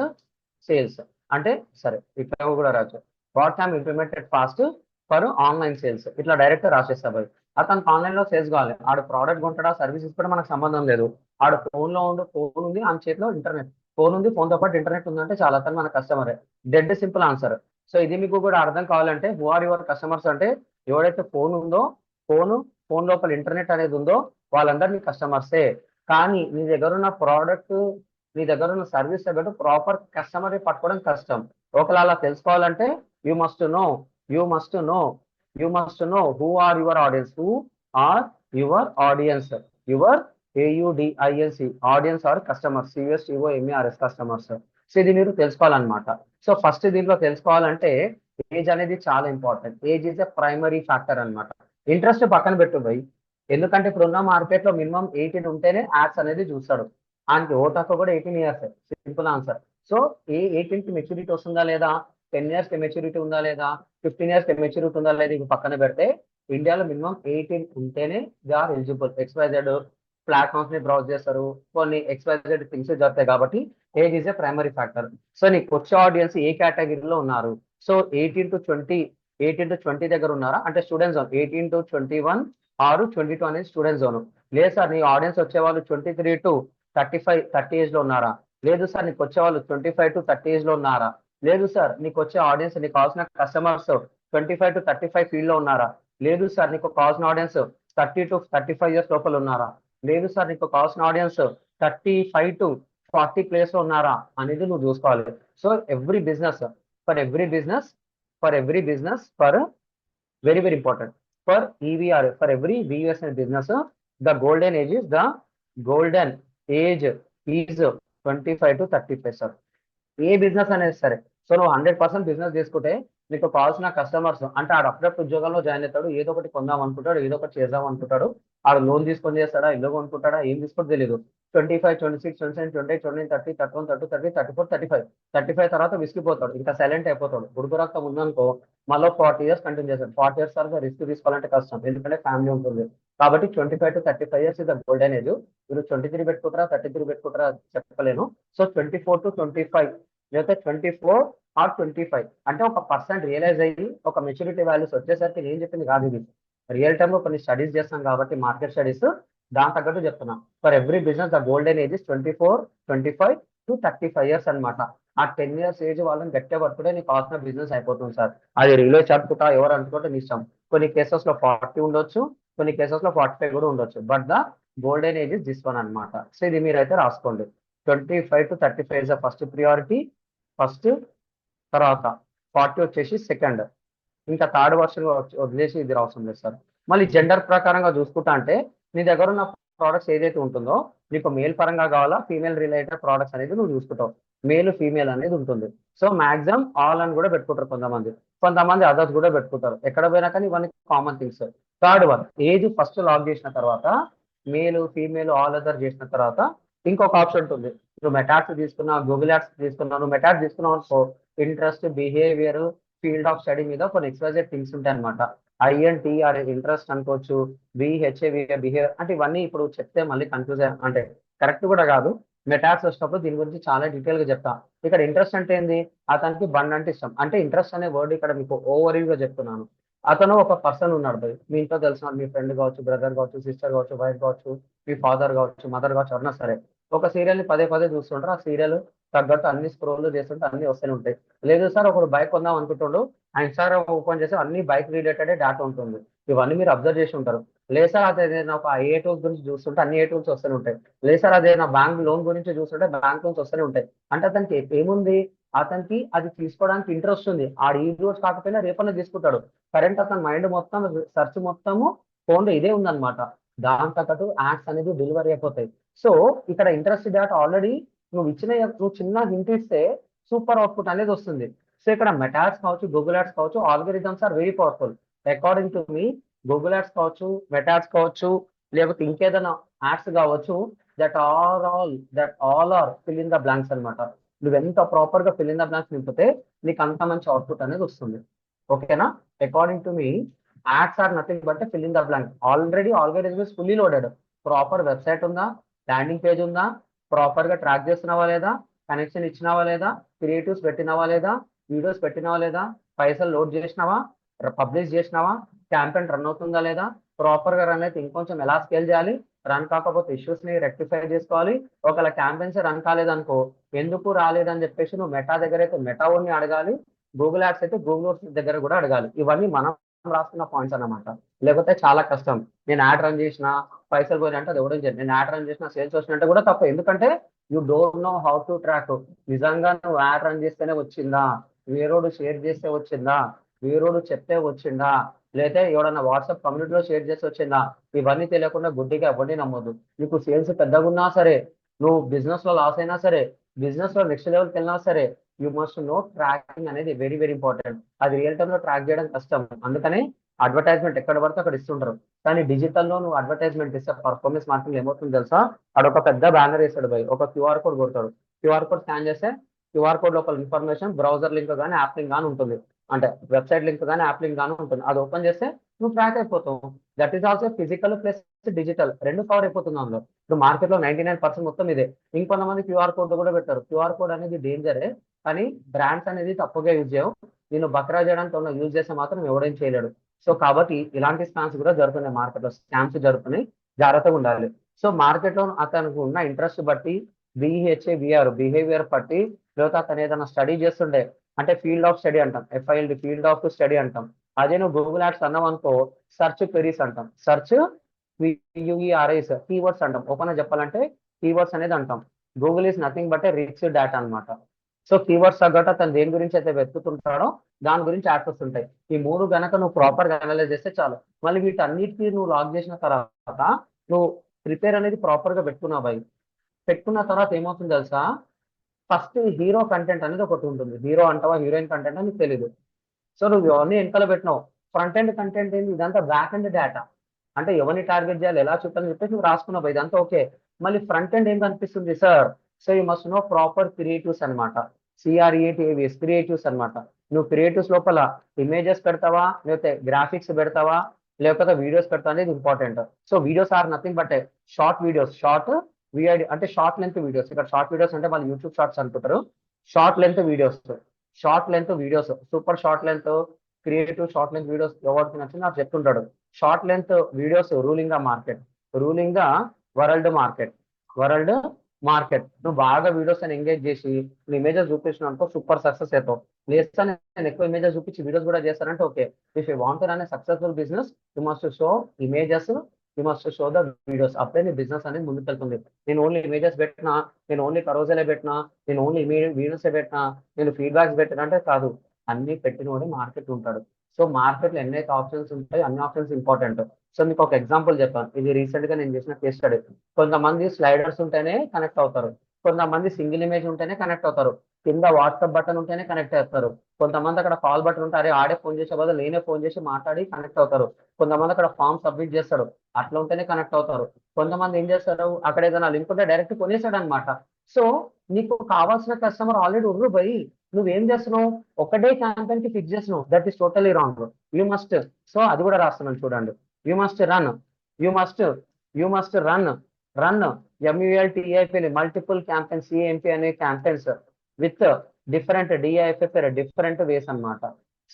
sales అంటే, సరే ఇక్కడ కూడా రాచ్చు, what can be implemented fast for online sales, ఇట్లా డైరెక్ట్ రాసేస్తా పోయి. అతనికి ఆన్లైన్ లో సేల్స్ కావాలి, ఆడు ప్రోడక్ట్ కొంటాడా సర్వీస్ ఇస్తాడా మనకు సంబంధం లేదు. ఆడు ఫోన్ ఉంది ఆమె చేతిలో ఇంటర్నెట్, ఫోన్ ఉంది, ఫోన్ తో పాటు ఇంటర్నెట్ ఉందంటే చాలా, అతను మన కస్టమరే. Dead simple answer. సో ఇది మీకు కూడా అర్థం కావాలంటే, హూ ఆర్ యువర్ కస్టమర్స్ అంటే, ఎవడైతే ఫోన్ ఉందో, ఫోన్ ఫోన్ లోపల ఇంటర్నెట్ అనేది ఉందో వాళ్ళందరూ మీ కస్టమర్సే. కానీ నీ దగ్గర ఉన్న ప్రోడక్ట్, నీ దగ్గర ఉన్న సర్వీస్ తగ్గట్టు ప్రాపర్ కస్టమర్ పట్టుకోవడం కష్టం. ఒకవేళ అలా తెలుసుకోవాలంటే, you must know you must know you must know who are your audience, your AUDINC audience are customers, CUSTOMERS customers. So ఇది మీరు తెలుసుకోవాలన్నమాట. సో ఫస్ట్ దీంట్లో తెలుసుకోవాలంటే, ఏజ్ అనేది చాలా important. Age is a primary factor అన్నమాట. ఇంట్రెస్ట్ పక్కన పెట్టు భయ్, ఎందుకంటే ఇప్పుడున్న మార్కెట్ లో మినిమం 18 ఉంటేనే యాడ్స్ అనేది చూస్తాడు. ఆయనకి ఓట్ హక్కు కూడా 18 ఇయర్స్, సింపుల్ ఆన్సర్. సో 18 కి మెచ్యూరిటీ వస్తుందా లేదా, 10 ఇయర్స్ కి మెచ్యూరిటీ ఉందా లేదా, 15 ఇయర్స్ కి మెచ్యూరిటీ ఉందా లేదా, ఇవి పక్కన పెడితే ఇండియాలో మినిమం 18 ఉంటేనే they are eligible. XYZ platforms ని బ్రౌజ్ చేస్తారు, కొన్ని XYZ థింగ్స్ జరుగుతాయి, కాబట్టి age is a primary factor. So నీకు వచ్చే ఆడియన్స్ ఏ కేటగిరీలో ఉన్నారు, సో 18 to 20 దగ్గర ఉన్నారా అంటే స్టూడెంట్ జోన్, 18 to 21 ఆరు 22 అనేది స్టూడెంట్ జోన్. లేదు సార్ నీ ఆడియన్స్ వచ్చే వాళ్ళు 23 to 35 30 ఏజ్ లో ఉన్నారా, లేదు సార్ నీకు వచ్చే వాళ్ళు 25 to 30 ఏజ్ లో ఉన్నారా, లేదు సార్ నీకు వచ్చే ఆడియన్స్, నీకు కావాల్సిన కస్టమర్స్ 25 to 35 ఫీల్డ్ లో ఉన్నారా, లేదు సార్ నీకు కావాల్సిన ఆడియన్స్ 30 to 35 ఇయర్స్ లోపల ఉన్నారా, లేదు సార్ నీకు కావాల్సిన ఆడియన్స్ 35 to 40 ప్లేస్ లో ఉన్నారా అనేది నువ్వు చూసుకోవాలి. So every business for very very important, for EVR, for every VUS business, the golden age is 25 to 35 sir. A business అనేది సరే. సో నువ్వు 100% బిజినెస్ చేసుకుంటే నీకు కావాల్సిన కస్టమర్స్ అంటే, ఆడు అప్పుడప్పుడు ఉద్యోగంలో జాయిన్ అవుతాడు, ఏదో ఒకటి కొందాం అనుకుంటాడు, ఏదో ఒకటి చేద్దాం అనుకుంటాడు, ఆడు లోన్ తీసుకొని చేస్తాడా, ఇల్లు కొనుక్కుంటాడా, ఏం తీసుకోవడం తెలియదు. 25 26 27 28 29 30 31 32 33 34 35 తర్వాత విసిగిపోతాడు, ఇంకా సైలెంట్ అయిపోతాడు. ఉడుకు రక్తం ఉందనుకో మళ్ళీ 40 ఇయర్స్ కంటిన్యూ చేస్తాడు. 40 ఇయర్స్ తర్వాత రిస్క్ తీసుకోవాలంటే కష్టం, ఎందుకంటే ఫ్యామిలీ ఉంటుంది. కాబట్టి 25 to 35 years is the golden age. మీరు 23 పెట్టుకుంటారా 33 పెట్టుకుంటారా చెప్పలేను. సో 24 to 25 లేకపోతే 24 or 25 అంటే ఒక పర్సెంట్ రియలైజ్ అయ్యి ఒక మెచ్యూరిటీ వాల్యూస్ వచ్చేసరికి నేను చెప్పింది కాదు, ఇది రియల్ టైమ్ లో కొన్ని స్టడీస్ చేస్తాం కాబట్టి, మార్కెట్ స్టడీస్, దాని తగ్గట్టు చెప్తున్నాం. For every business the golden age 24 25 to 35 years అనమాట. ఆ 10 ఇయర్స్ ఏజ్ వాళ్ళని గట్టిగా పట్టుకుంటే నీకు కావాల్సిన బిజినెస్ అయిపోతుంది సార్. అది రిలో చదువుకుంటా ఎవరు అనుకుంటే నీ ఇష్టం. కొన్ని కేసెస్ లో 40 ఉండొచ్చు, కొన్ని కేసెస్ లో 45 కూడా ఉండొచ్చు, but the golden age is this one అనమాట. సో ఇది మీరైతే రాసుకోండి. 25 to 35 is the first priority, first. తర్వాత 40 వచ్చేసి సెకండ్. ఇంకా థర్డ్ వర్షన్ వదిలేసి ఇది అవసరం లేదు సార్. మళ్ళీ జెండర్ ప్రకారంగా చూసుకుంటా అంటే, నీ దగ్గర ఉన్న ప్రోడక్ట్స్ ఏదైతే ఉంటుందో, నీకు మేల్ పరంగా కావాలా ఫీమేల్ రిలేటెడ్ ప్రోడక్ట్స్ అనేది నువ్వు చూసుకుంటావు. మేల్ ఫీమేల్ అనేది ఉంటుంది. సో మాక్సిమం ఆల్ అని కూడా పెట్టుకుంటారు కొంతమంది అదర్స్ కూడా పెట్టుకుంటారు. ఎక్కడ పోయినా కానీ ఇవన్నీ common things. Third one, age first lock చేసిన తర్వాత, మేల్ ఫీమేల్ ఆల్ అదర్ చేసిన తర్వాత ఇంకొక ఆప్షన్ ఉంటుంది. నువ్వు మెటాట్స్ తీసుకున్నావు, గూగుల్ యాడ్స్ తీసుకున్నావు, నువ్వు మెటాట్స్ తీసుకున్నావు అనుకో, interest, behaviour, field of study మీద కొన్ని XYZ థింగ్స్ ఉంటాయి అనమాట. INTR ఇంట్రెస్ట్ అనుకోవచ్చు, BHA బిహేవియర్ అంటే, ఇవన్నీ ఇప్పుడు చెప్తే మళ్ళీ కన్ఫ్యూజ్ అంటే కరెక్ట్ కూడా కాదు. మెటాక్స్ వచ్చినప్పుడు దీని గురించి చాలా డీటెయిల్ గా చెప్తా. ఇక్కడ ఇంట్రెస్ట్ అంటే ఏంది? అతనికి బండ్ అంటే ఇష్టం. అంటే ఇంట్రెస్ట్ అనే వర్డ్ ఇక్కడ మీకు ఓవర్ గా చెప్తున్నాను. అతను ఒక పర్సన్ ఉన్నాడు భయ్, మీ ఇంట్లో తెలిసిన మీ ఫ్రెండ్ కావచ్చు, బ్రదర్ కావచ్చు, సిస్టర్ కావచ్చు, వైఫ్ కావచ్చు, మీ ఫాదర్ కావచ్చు, మదర్ కావచ్చు, ఎవరన్నా సరే ఒక సీరియల్ ని పదే పదే చూస్తుంటారు. ఆ సీరియల్ తగ్గట్టు అన్ని స్క్రోల్ చేస్తుంటే అన్ని వస్తూనే ఉంటాయి. లేదు సార్ ఒకడు బైక్ కొందాం అనుకుంటుండు, ఆ ఇన్స్టాగ్రామ్ ఓపెన్ చేసి అన్ని బైక్ రిలేటెడ్ డేటా ఉంటుంది. ఇవన్నీ మీరు అబ్జర్వ్ చేసి ఉంటారు. లేదు సార్ అదే నేను ఒక ఏ టూల్స్ గురించి చూస్తుంటే అన్ని ఏ టూల్స్ వస్తూనే ఉంటాయి. లేదు సార్ అదే నా బ్యాంక్ లోన్ గురించి చూస్తుంటే బ్యాంక్ లోన్స్ వస్తూనే ఉంటాయి. అంటే అతనికి ఏముంది? అతనికి అది తీసుకోవడానికి ఇంట్రెస్ట్ ఉంది. ఆడు ఈ రోజు కాకపోయినా రేపన్నా తీసుకుంటాడు. కరెంట్ అతని మైండ్ మొత్తం సెర్చ్ మొత్తము ఫోన్ లో ఇదే ఉందన్నమాట. దాని తగ్గట్టు యాడ్స్ అనేది డెలివరీ అయిపోతాయి. సో ఇక్కడ ఇంట్రెస్ట్ డేటా ఆల్రెడీ నువ్వు చిన్న హింట్ ఇస్తే సూపర్ అవుట్పుట్ అనేది వస్తుంది. సో ఇక్కడ మెటాడ్స్ కావచ్చు, గూగుల్ యాడ్స్ కావచ్చు, algorithms are very powerful. According to మీ గూగుల్ యాడ్స్ కావచ్చు, మెటాడ్స్ కావచ్చు, లేకపోతే ఇంకేదైనా యాడ్స్ కావచ్చు, that all are fill in the blanks అనమాట. నువ్వు ఎంత ప్రాపర్ గా ఫిల్ ఇన్ ద బ్లాంక్స్ నింపితే నీకు అంత మంచి అవుట్పుట్ అనేది వస్తుంది. ఓకేనా? అకార్డింగ్ టు మీ ads are nothing but fill in the blank. Already algorithm is fully loaded. Proper website ఉందా, ల్యాండింగ్ పేజ్ ఉందా, ప్రాపర్ గా ట్రాక్ చేస్తున్నావా లేదా, కనెక్షన్ ఇచ్చినావా లేదా, క్రియేటివ్స్ పెట్టినావా లేదా, వీడియోస్ పెట్టినావా లేదా, పైసలు లోడ్ చేసినావా, పబ్లిష్ చేసినావా, క్యాంపెయిన్ రన్ అవుతుందా లేదా, ప్రాపర్ గా రన్ అయితే ఇంకొంచెం ఎలా స్కేల్ చేయాలి, రన్ కాకపోతే ఇష్యూస్ ని రెక్టిఫై చేసుకోవాలి. ఒకవేళ క్యాంపెయిన్స్ రన్ కాలేదనుకో ఎందుకు రాలేదని చెప్పేసి నువ్వు మెటా దగ్గర అయితే మెటా ఓన్ని అడగాలి, గూగుల్ యాడ్స్ అయితే గూగుల్ దగ్గర కూడా అడగాలి. ఇవన్నీ మనం రాస్తున్న పాయింట్స్ అన్నమాట. లేకపోతే చాలా కష్టం. నేను యాడ్ రన్ చేసిన పైసలు పోయినా అంటే అది ఎవడో చెప్పి, నేను యాడ్ రన్ చేసిన సేల్స్ వచ్చినట్టే కూడా తప్ప. ఎందుకంటే you don't know how to track. నిజంగా నువ్వు యాడ్ రన్ చేస్తేనే వచ్చిందా, వేరోడు షేర్ చేస్తే వచ్చిందా, వేరోడు చెప్తే వచ్చిందా, లేదా ఎవడన్నా వాట్సాప్ కమ్యూనిటీలో షేర్ చేసి వచ్చిందా, ఇవన్నీ తెలియకుండా గుడ్డిగా ఎవరిని నమ్మొద్దు. నీకు సేల్స్ పెద్దగా ఉన్నా సరే, నువ్వు బిజినెస్ లో లాస్ అయినా సరే, బిజినెస్ లో నెక్స్ట్ లెవెల్కి వెళ్ళినా సరే, యూ మస్ట్ నో ట్రాకింగ్ అనేది వెరీ వెరీ ఇంపార్టెంట్. అది రియల్ టైమ్ లో ట్రాక్ చేయడం కష్టం. అందుకని అడ్వర్టైజ్మెంట్ ఎక్కడ పడితే అక్కడ ఇస్తుంటారు. కానీ డిజిటల్లో నువ్వు అడ్వర్టైజ్మెంట్ ఇస్తే పర్ఫార్మెన్స్ మార్కెటింగ్ ఏమవుతుంది తెలుసా? అక్కడ పెద్ద బ్యానర్ వేస్తాడు భయ్, ఒక క్యూఆర్ కోడ్ కొడతాడు. క్యూఆర్ కోడ్ స్కాన్ చేస్తే క్యూఆర్ కోడ్ లోపల ఇన్ఫర్మేషన్ బ్రౌజర్ లింక్ కానీ యాప్ లింక్ కానీ ఉంటుంది. అంటే వెబ్సైట్ లింక్ కానీ యాప్ లింక్ కానీ ఉంటుంది. అది ఓపెన్ చేస్తే నువ్వు ట్రాక్ అయిపోతావు. That is also physical plus digital రెండు కవర్ అయిపోతుంది అందులో. ఇప్పుడు మార్కెట్ లో 99% మొత్తం ఇదే. ఇంకొంతమంది క్యూఆర్ కోడ్ కూడా పెట్టారు. క్యూఆర్ కోడ్ అనేది డేంజరే, కానీ బ్రాండ్స్ అనేది తప్పుగా యూజ్ చేయవు. నేను బక్రా చేయడానికి యూజ్ చేస్తే మాత్రం ఎవడేం చేయలేడు. సో కాబట్టి ఇలాంటి స్కామ్స్ కూడా జరుగుతున్నాయి, మార్కెట్ లో స్కామ్స్ జరుగుతున్నాయి, జాగ్రత్తగా ఉండాలి. సో మార్కెట్ లో అతనికి ఉన్న ఇంట్రెస్ట్ బట్టి బిహేవియర్ బట్టి, లేకపోతే అతను ఏదైనా స్టడీ చేస్తుండే, అంటే ఫీల్డ్ ఆఫ్ స్టడీ అంటాం, ఎఫ్ఐఎల్డి ఫీల్డ్ ఆఫ్ స్టడీ అంటాం. అదే నువ్వు గూగుల్ యాడ్స్ అన్నావు అనుకో సర్చ్ క్వెరీస్ అంటాం. సర్చ్ యూఈఆర్ఐస్ కీవర్డ్స్ అంటాం. ఓపెన్ చెప్పాలంటే కీవర్డ్స్ అనేది అంటాం. Google is nothing but A rich data అనమాట. సో కీవర్డ్స్ తగ్గట్టు అతను దేని గురించి అయితే వెతుకుతుంటాడో దాని గురించి యాడ్స్ వస్తుంటాయి. ఈ మూడు గనక నువ్వు ప్రాపర్ గా అనలైజ్ చేస్తే చాలు. మళ్ళీ వీటన్నిటికీ నువ్వు లాగ్ చేసిన తర్వాత నువ్వు ప్రిపేర్ అనేది ప్రాపర్ గా పెట్టుకున్నావు భయ్. పెట్టుకున్న తర్వాత ఏమవుతుంది తెలుసా? ఫస్ట్ హీరో కంటెంట్ అనేది ఒకటి ఉంటుంది. హీరో అంటావా హీరోయిన్ కంటెంట్ అని నీకు తెలియదు. సో నువ్వు ఎవరిని వెనకాల పెట్టినావు. ఫ్రంట్ ఎండ్ కంటెంట్ ఏంటి? ఇదంతా బ్యాక్ ఎండ్ డేటా. అంటే ఎవరిని టార్గెట్ చేయాలి, ఎలా చూడాలని చెప్పేసి నువ్వు రాసుకున్నావు, ఇదంతా ఓకే. మళ్ళీ ఫ్రంట్ ఎండ్ ఏం కనిపిస్తుంది sir? So you must no proper creatives అనమాట. CREATIVS క్రియేటివ్స్ అనమాట. నువ్వు క్రియేటివ్స్ లోపల ఇమేజెస్ పెడతావా, లేకపోతే గ్రాఫిక్స్ పెడతావా, లేకపోతే వీడియోస్ పెడతావా అనేది important. So videos are nothing but short videos, short vid అంటే షార్ట్ లెంత్ వీడియోస్. ఇక్కడ షార్ట్ వీడియోస్ అంటే వాళ్ళు యూట్యూబ్ షార్ట్స్ అనుకుంటారు. Short length videos, super short length creative short length videos ఎవరికి నచ్చింది నాకు చెప్తుంటాడు. Short length videos ruling the market, ruling the world market, world market. నువ్వు బాగా వీడియోస్ అని ఎంగేజ్ చేసి నువ్వు ఇమేజెస్ చూపించిన అనుకో సూపర్ సక్సెస్ అవుతావు. లేదా నేను ఎక్కువ ఇమేజెస్ చూపించి వీడియోస్ కూడా చేస్తానంటే okay. If you want run successful business you must show images, you must show the videos. అప్పుడే నీ బిజినెస్ అనేది ముందుకు వెళ్తుంది. నేను ఓన్లీ ఇమేజెస్ పెట్టినా, నేను ఓన్లీ కరోజలే పెట్టినా, నేను ఓన్లీ వీడియోస్ పెట్టినా, నేను ఫీడ్బ్యాక్స్ పెట్టినా అంటే కాదు. అన్ని పెట్టినోడే మార్కెట్ ఉంటాడు. సో మార్కెట్ లో ఎన్నైతే ఆప్షన్స్ ఉంటాయి అన్ని ఆప్షన్స్ ఇంపార్టెంట్. సో మీకు ఒక ఎగ్జాంపుల్ చెప్పాను, ఇది రీసెంట్ గా నేను చేసిన కేస్ స్టడీ. కొంతమంది స్లైడర్స్ ఉంటేనే కనెక్ట్ అవుతారు, కొంతమంది సింగిల్ ఇమేజ్ ఉంటేనే కనెక్ట్ అవుతారు, కింద వాట్సాప్ బటన్ ఉంటేనే కనెక్ట్ అవుతారు, కొంతమంది అక్కడ కాల్ బటన్ ఉంటే అరే ఆడే ఫోన్ చేసే బదులు నేనే ఫోన్ చేసి మాట్లాడి కనెక్ట్ అవుతారు, కొంతమంది అక్కడ ఫామ్ సబ్మిట్ చేస్తారు అట్లా ఉంటేనే కనెక్ట్ అవుతారు, కొంతమంది ఏం చేస్తారు అక్కడ ఏదైనా లింక్ ఉంటే డైరెక్ట్ కొనేసాడు అనమాట. సో నీకు కావాల్సిన కస్టమర్ ఆల్రెడీ ఉర్రు పోయి నువ్వేం చేస్తున్నావు, ఒకటే క్యాంపెయిన్ కి ఫిక్స్ చేస్తున్నావు. That is totally wrong. You must, so అది కూడా రాస్తున్నాను చూడండి. You must run, you must run MULTIFL multiple campaigns, CMP అనే campaigns with different DIFF different ways అన్నమాట.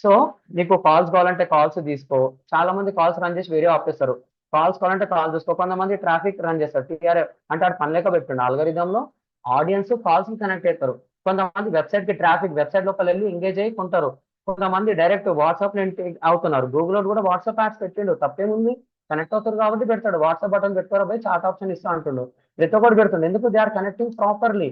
సో నీకు కాల్స్ కావాలంటే కాల్స్ తీసుకో. చాలా మంది కాల్స్ రన్ చేసి వేరే ఆపేస్తారు. కాల్స్ కావాలంటే కాల్ చూసుకో. కొంతమంది ట్రాఫిక్ రన్ చేస్తారు, TRF అంటే ఆడు పని లేక పెట్టండి ఆల్గరిథం లో ఆడియన్స్ కాల్స్ కి కనెక్ట్ అవుతారు. కొంతమంది వెబ్సైట్ కి ట్రాఫిక్ వెబ్సైట్ లోపల వెళ్ళి ఎంగేజ్ అయ్యి కొంటారు. కొంతమంది డైరెక్ట్ వాట్సాప్ లో అవుతున్నారు. గూగుల్ కూడా వాట్సాప్ యాప్స్ పెట్టిండు, తప్పేముంది, కనెక్ట్ అవుతారు కాబట్టి పెడతాడు. వాట్సాప్ బటన్ పెడతారు, పోయి చాట్ ఆప్షన్ ఇస్తా అంటుండు. ప్రతి ఒక్కటి పెడుతుంది. ఎందుకు? They are connecting properly,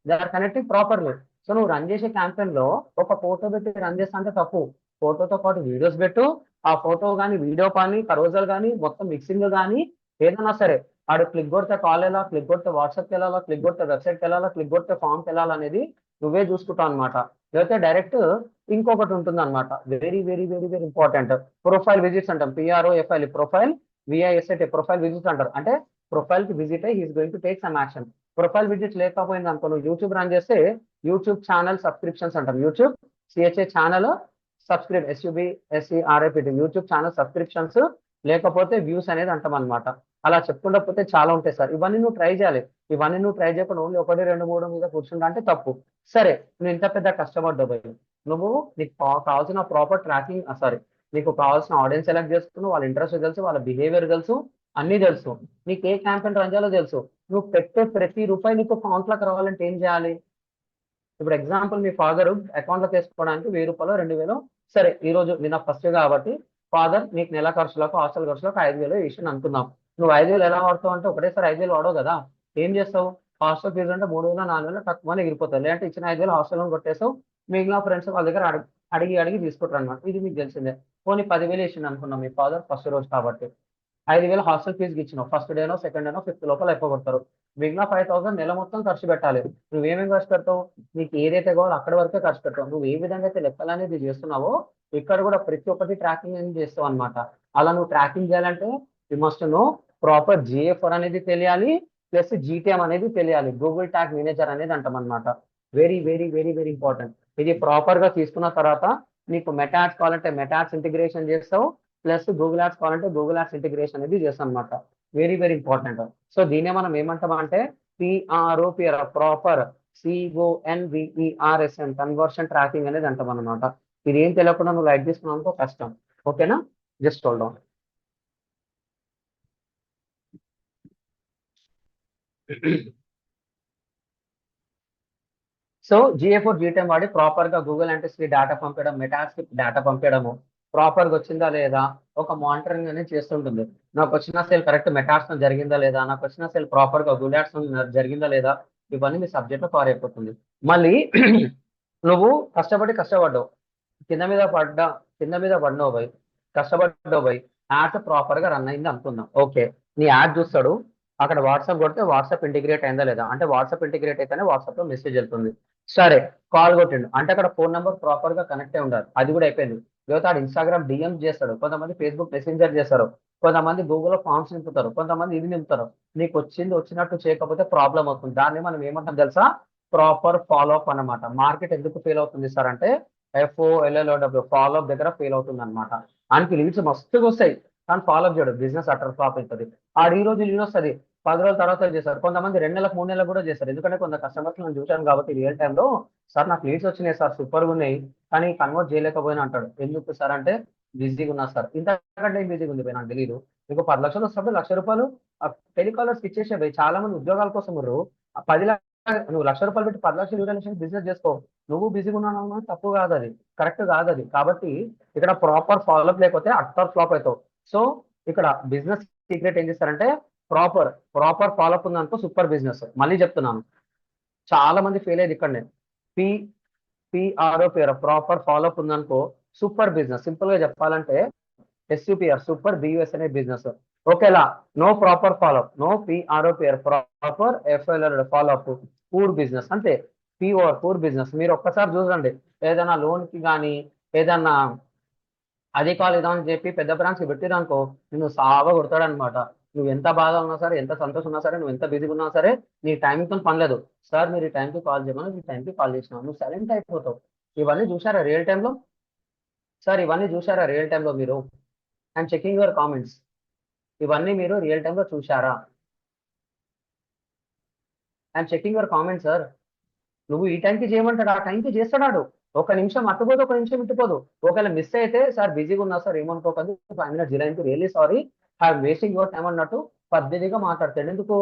they are connecting properly. So నువ్వు రన్ చేసే క్యాంపెయిన్ లో ఒక ఫోటో పెట్టి రన్ చేస్తా అంటే తప్పు. ఫోటోతో పాటు వీడియోస్ పెట్టు. ఆ ఫోటో కానీ వీడియో కానీ కరోజల్ కానీ మొత్తం మిక్సింగ్ కానీ ఏదైనా సరే, ఆడు క్లిక్ కొడితే కాల్ ఎలా, క్లిక్ కొడితే వాట్సాప్కి వెళ్ళాలా, క్లిక్ కొడితే వెబ్సైట్కి వెళ్ళాలా, క్లిక్ కొడితే ఫామ్కి వెళ్ళాలా అనేది నువ్వే చూసుకుంటావు అనమాట. లేకపోతే డైరెక్ట్ ఇంకొకటి ఉంటుంది అనమాట, very very very very important, profile visits అంటాం. PROFIL, profile VISIT, profile visits అంటారు. అంటే ప్రొఫైల్ కి విజిట్ అయ్యి he's going to take some action. Profile visit లేకపోయింది అనుకో, నువ్వు యూట్యూబ్ రన్ చేస్తే యూట్యూబ్ ఛానల్ సబ్స్క్రిప్షన్స్ అంటాం. YouTube CHA channel subscribe, SUBSCRIPT, YouTube channel subscriptions లేకపోతే వ్యూస్ అనేది అంటాం అనమాట. అలా చెప్పుకుంటూ పోతే చాలా ఉంటాయి సార్. ఇవన్నీ నువ్వు ట్రై చేయాలి. ఇవన్నీ నువ్వు ట్రై చేయకుండా ఓన్లీ 1, 2, 3 మీద కూర్చుంటా అంటే తప్పు. సరే, నువ్వు ఇంత పెద్ద కష్టపడ్డావు, నువ్వు నీకు కావాల్సిన ప్రాపర్ ట్రాకింగ్, సారీ, నీకు కావాల్సిన ఆడియన్స్ సెలెక్ట్ చేసుకున్నావు, వాళ్ళ ఇంట్రెస్ట్ తెలుసు, వాళ్ళ బిహేవియర్ తెలుసు, అన్ని తెలుసు, నీకు ఏ క్యాంపెయిన్ రన్ చేయాలో తెలుసు. నువ్వు పెట్టే ప్రతి రూపాయి నీకు అకౌంట్ లోకి రావాలంటే ఏం చేయాలి? ఇప్పుడు ఎగ్జాంపుల్, మీ ఫాదర్ అకౌంట్ లోకి వేసుకోవడానికి 1000 రూపాయలు 2000, సరే ఈ రోజు నిన్న ఫస్ట్ కాబట్టి ఫాదర్ నీకు నెల ఖర్చులకు హాస్టల్ ఖర్చులకు 5000 వేసి అనుకుందాం. నువ్వు 5000 ఎలా వాడతావు అంటే ఒకటేసారి 5000 వాడవు కదా. ఏం చేస్తావు? హాస్టల్ ఫీజు అంటే 3000 4000 తక్కువ ఎగిరిపోతాయి. లేదంటే ఇచ్చిన 5000 హాస్టల్ కొట్టేస్తావు. మిగిలిన ఫ్రెండ్స్ వాళ్ళ దగ్గర అడిగి అడిగి తీసుకుంటారు అనమాట. ఇది మీకు తెలిసిందే. పోనీ 10,000 వేసిండు అనుకున్నాం మీ ఫాదర్ ఫస్ట్ రోజు కాబట్టి. 5,000 హాస్టల్ ఫీజుకి ఇచ్చినావు. ఫస్ట్ డేనో సెకండ్ డేనో ఫిఫ్త్ లోపల అయిపోగొడతారు. మిగిలిన 5,000 నెల మొత్తం ఖర్చు పెట్టాలి. నువ్వేమేమి ఖర్చు పెడతావు? నీకు ఏదైతే కావాలో అక్కడ వరకే ఖర్చు పెడతావు. నువ్వు ఏ విధంగా అయితే లెక్కలు అనేది చేస్తున్నావో ఇక్కడ కూడా ప్రతి ఒక్కటి ట్రాకింగ్ అనేది చేస్తావు అనమాట. అలా నువ్వు ట్రాకింగ్ చేయాలంటే you must know proper GA4 అనేది తెలియాలి, ప్లస్ GTM అనేది తెలియాలి. గూగుల్ ట్యాగ్ మేనేజర్ అనేది అంటాం అనమాట. Very very very very important. ఇది ప్రాపర్ గా తీసుకున్న తర్వాత నీకు మెటాడ్స్ కావాలంటే మెటాడ్స్ ఇంటిగ్రేషన్ చేస్తావు, ప్లస్ గూగుల్ యాడ్స్ కావాలంటే గూగుల్ యాడ్స్ ఇంటిగ్రేషన్ అనేది చేస్తాం అనమాట. Very very important. సో దీన్నే మనం ఏమంటాం అంటే PROPR, proper CONVERSN, conversion tracking అనేది అంటాం అనమాట. ఇది ఏం తెలియకుండా నువ్వు లైట్ తీసుకున్నావు అనుకో కష్టం. ఓకేనా? Just hold on. So GA4 GTM వాడి ప్రాపర్ గా గూగుల్ అనలిటిక్స్ కి డేటా పంపించడం, మెటాస్ కి డేటా పంపించడము, ప్రాపర్ గా వచ్చిందా లేదా ఒక మానిటరింగ్ అనేది చేస్తుంటుంది. నాకు వచ్చిన సేల్ కరెక్ట్ మెటాస్ జరిగిందా లేదా, నాకు వచ్చిన సేల్ ప్రాపర్ గా గూగుల్ యాడ్స్ జరిగిందా లేదా, ఇవన్నీ మీ సబ్జెక్ట్ లో కవర్ అయిపోతుంది. మళ్ళీ నువ్వు కష్టపడ్డావు, కింద మీద పడినావు పోయి, కష్టపడ్డావు పోయి, యాడ్ ప్రాపర్ గా రన్ అయింది అనుకుందాం. ఓకే, నీ యాడ్ చూస్తాడు, అక్కడ వాట్సాప్ కొడితే వాట్సాప్ ఇంటిగ్రేట్ అయిందా లేదా, అంటే వాట్సాప్ ఇంటిగ్రేట్ అయితేనే వాట్సాప్ లో మెసేజ్ వెళ్తుంది. సరే, కాల్ కొట్టిండు అంటే అక్కడ ఫోన్ నెంబర్ ప్రాపర్ గా కనెక్ట్ అయి ఉండాలి, అది కూడా అయిపోయింది. లేకపోతే ఆడు ఇన్స్టాగ్రామ్ DM చేస్తాడు, కొంతమంది ఫేస్బుక్ మెసెంజర్ చేస్తారు, కొంతమంది గూగుల్లో ఫామ్స్ నింపుతారు, కొంతమంది ఇది నింపుతారు. నీకు వచ్చినట్టు చేయకపోతే ప్రాబ్లం అవుతుంది. దాన్ని మనం ఏమంటాం తెలుసా? ప్రాపర్ ఫాలో అప్ అన్నమాట. మార్కెట్ ఎందుకు ఫెయిల్ అవుతుంది సార్ అంటే FOLLOW, ఫాలో అప్ దగ్గర ఫెయిల్ అవుతుంది అనమాట. ఆయనకి లీడ్స్ మస్తుగా వస్తాయి కానీ ఫాలో అప్ చేయడు, బిజినెస్ అటర్ ఫ్లాప్ అవుతుంది. ఆడు ఈ రోజు లీడ్ వస్తుంది, 10 రోజుల తర్వాత చేస్తారు, కొంతమంది 2 నెలలకు 3 నెలలకు కూడా చేస్తారు. ఎందుకంటే కొంత కస్టమర్స్ నేను చూశాను కాబట్టి రియల్ టైంలో, సార్ నాకు లీడ్స్ వచ్చినాయి సార్, సూపర్గా ఉన్నాయి, కానీ కన్వర్ట్ చేయలేకపోయినా అంటాడు. ఎందుకు సార్ అంటే బిజీగా ఉన్నా సార్. ఇంతకంటే ఏం బిజీగా ఉంది నాకు తెలియదు. మీకు 10 లక్షలు వస్తుంది, 1,00,000 టెలికాలర్స్ ఇచ్చేసే పోయి, చాలా మంది ఉద్యోగాల కోసం ఉన్నారు. 10 నువ్వు 1,00,000 పెట్టి 10 లక్షలు యూటిలైజేషన్ బిజినెస్ చేసుకో. నువ్వు బిజీగా ఉన్నావు, తప్పు కాదు, అది కరెక్ట్ కాదు అది. కాబట్టి ఇక్కడ ప్రాపర్ ఫాలోఅప్ లేకపోతే అట్టర్ ఫ్లాప్ అవుతావు. సో ఇక్కడ బిజినెస్ సీక్రెట్ ఏం చేస్తారంటే ప్రాపర్ ఫాలోఅప్ ఉందనుకో సూపర్ బిజినెస్. మళ్ళీ చెప్తున్నాను, చాలా మంది ఫెయిల్ అయ్యేది ఇక్కడనే. పి PROPR, ప్రాపర్ ఫాలోఅప్ ఉందనుకో సూపర్ బిజినెస్. సింపుల్ గా చెప్పాలంటే SUPR, సూపర్ BUS అనే బిజినెస్. ఓకేలా no proper follow up, no PROPR, proper FOLLOW follow up, poor business. అంతే, పూర్ బిజినెస్. మీరు ఒక్కసారి చూడండి, ఏదైనా లోన్ కి కానీ ఏదన్నా అది కాల్ ఇదా అని చెప్పి పెద్ద బ్రాంచ్ పెట్టిరనుకో నువ్వు సాగా కొడతాడు అనమాట. నువ్వు ఎంత బాధ ఉన్నా సరే, ఎంత సంతోషం ఉన్నా సరే, నువ్వు ఎంత బిజీగా ఉన్నా సరే, నీ టైంతో పని లేదు. సార్ మీరు ఈ టైంకి కాల్ చేయమని ఈ టైంకి కాల్ చేసినావు, నువ్వు సైలెంట్ అయిపోతావు. ఇవన్నీ చూసారా రియల్ టైంలో? సార్ ఇవన్నీ చూసారా రియల్ టైంలో మీరు? I'm checking your comments. ఇవన్నీ మీరు రియల్ టైంలో చూసారా? I'm checking your comment sir. నువ్వు ఈ టైంకి చేయమంటాడు, ఆ టైంకి చేస్తాడు. ఒక నిమిషం అట్టుపోదు, ఒక నిమిషం ఇట్టుపోదు. ఒకవేళ మిస్ అయితే సార్ బిజీగా ఉన్నా సార్ ఏమనుకోకండి, 5 minutes డిలే అయింది, really sorry, have wasting your time అన్నట్టు పద్ధతిగా మాట్లాడతాడు. ఎందుకు?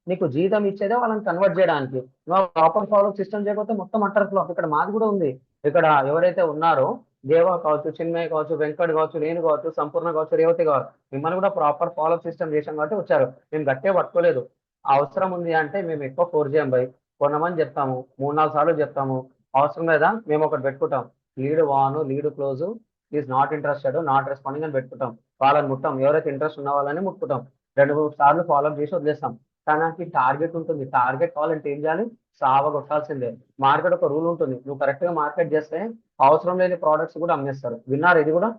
నీకు జీతం ఇచ్చేదే వాళ్ళని కన్వర్ట్ చేయడానికి. నువ్వు ప్రాపర్ ఫాలో సిస్టమ్ చేయకపోతే మొత్తం అట్టర్ ఫ్లాప్. ఇక్కడ మాది కూడా ఉంది. ఇక్కడ ఎవరైతే ఉన్నారో దేవా కావచ్చు, చిన్మయ్ కావచ్చు, వెంకట్ కావచ్చు, నేను కావచ్చు, సంపూర్ణ కావచ్చు, రేవతి కావచ్చు, మిమ్మల్ని కూడా ప్రాపర్ ఫాలో సిస్టమ్ చేసాం కాబట్టి వచ్చారు. మేము గట్టే పట్టుకోలేదు. అవసరం ఉంది అంటే మేము ఎక్కువ ఫోర్స్ చేయం బై. కొనమని చెప్తాము, 3-4 సార్లు చెప్తాము. అవసరం లేదా మేము ఒకటి పెట్టుకుంటాం, lead won, lead close, is not interested, not responding అని పెట్టుకుంటాం. వాళ్ళని ముట్టాం, ఎవరైతే ఇంట్రెస్ట్ ఉన్న వాళ్ళని ముట్టుకుంటాం. 2-3 సార్లు ఫాలోఅప్ చేసి వదిలేస్తాం. కానీ నాకు టార్గెట్ ఉంటుంది. టార్గెట్ కావాలంటే ఏం చేయాలి? సావ కొట్టాల్సిందే. మార్కెట్ ఒక రూల్ ఉంటుంది, నువ్వు కరెక్ట్ గా మార్కెట్ చేస్తే అవసరం లేని ప్రోడక్ట్స్ కూడా అమ్మేస్తారు. విన్నారు ఇది కూడా?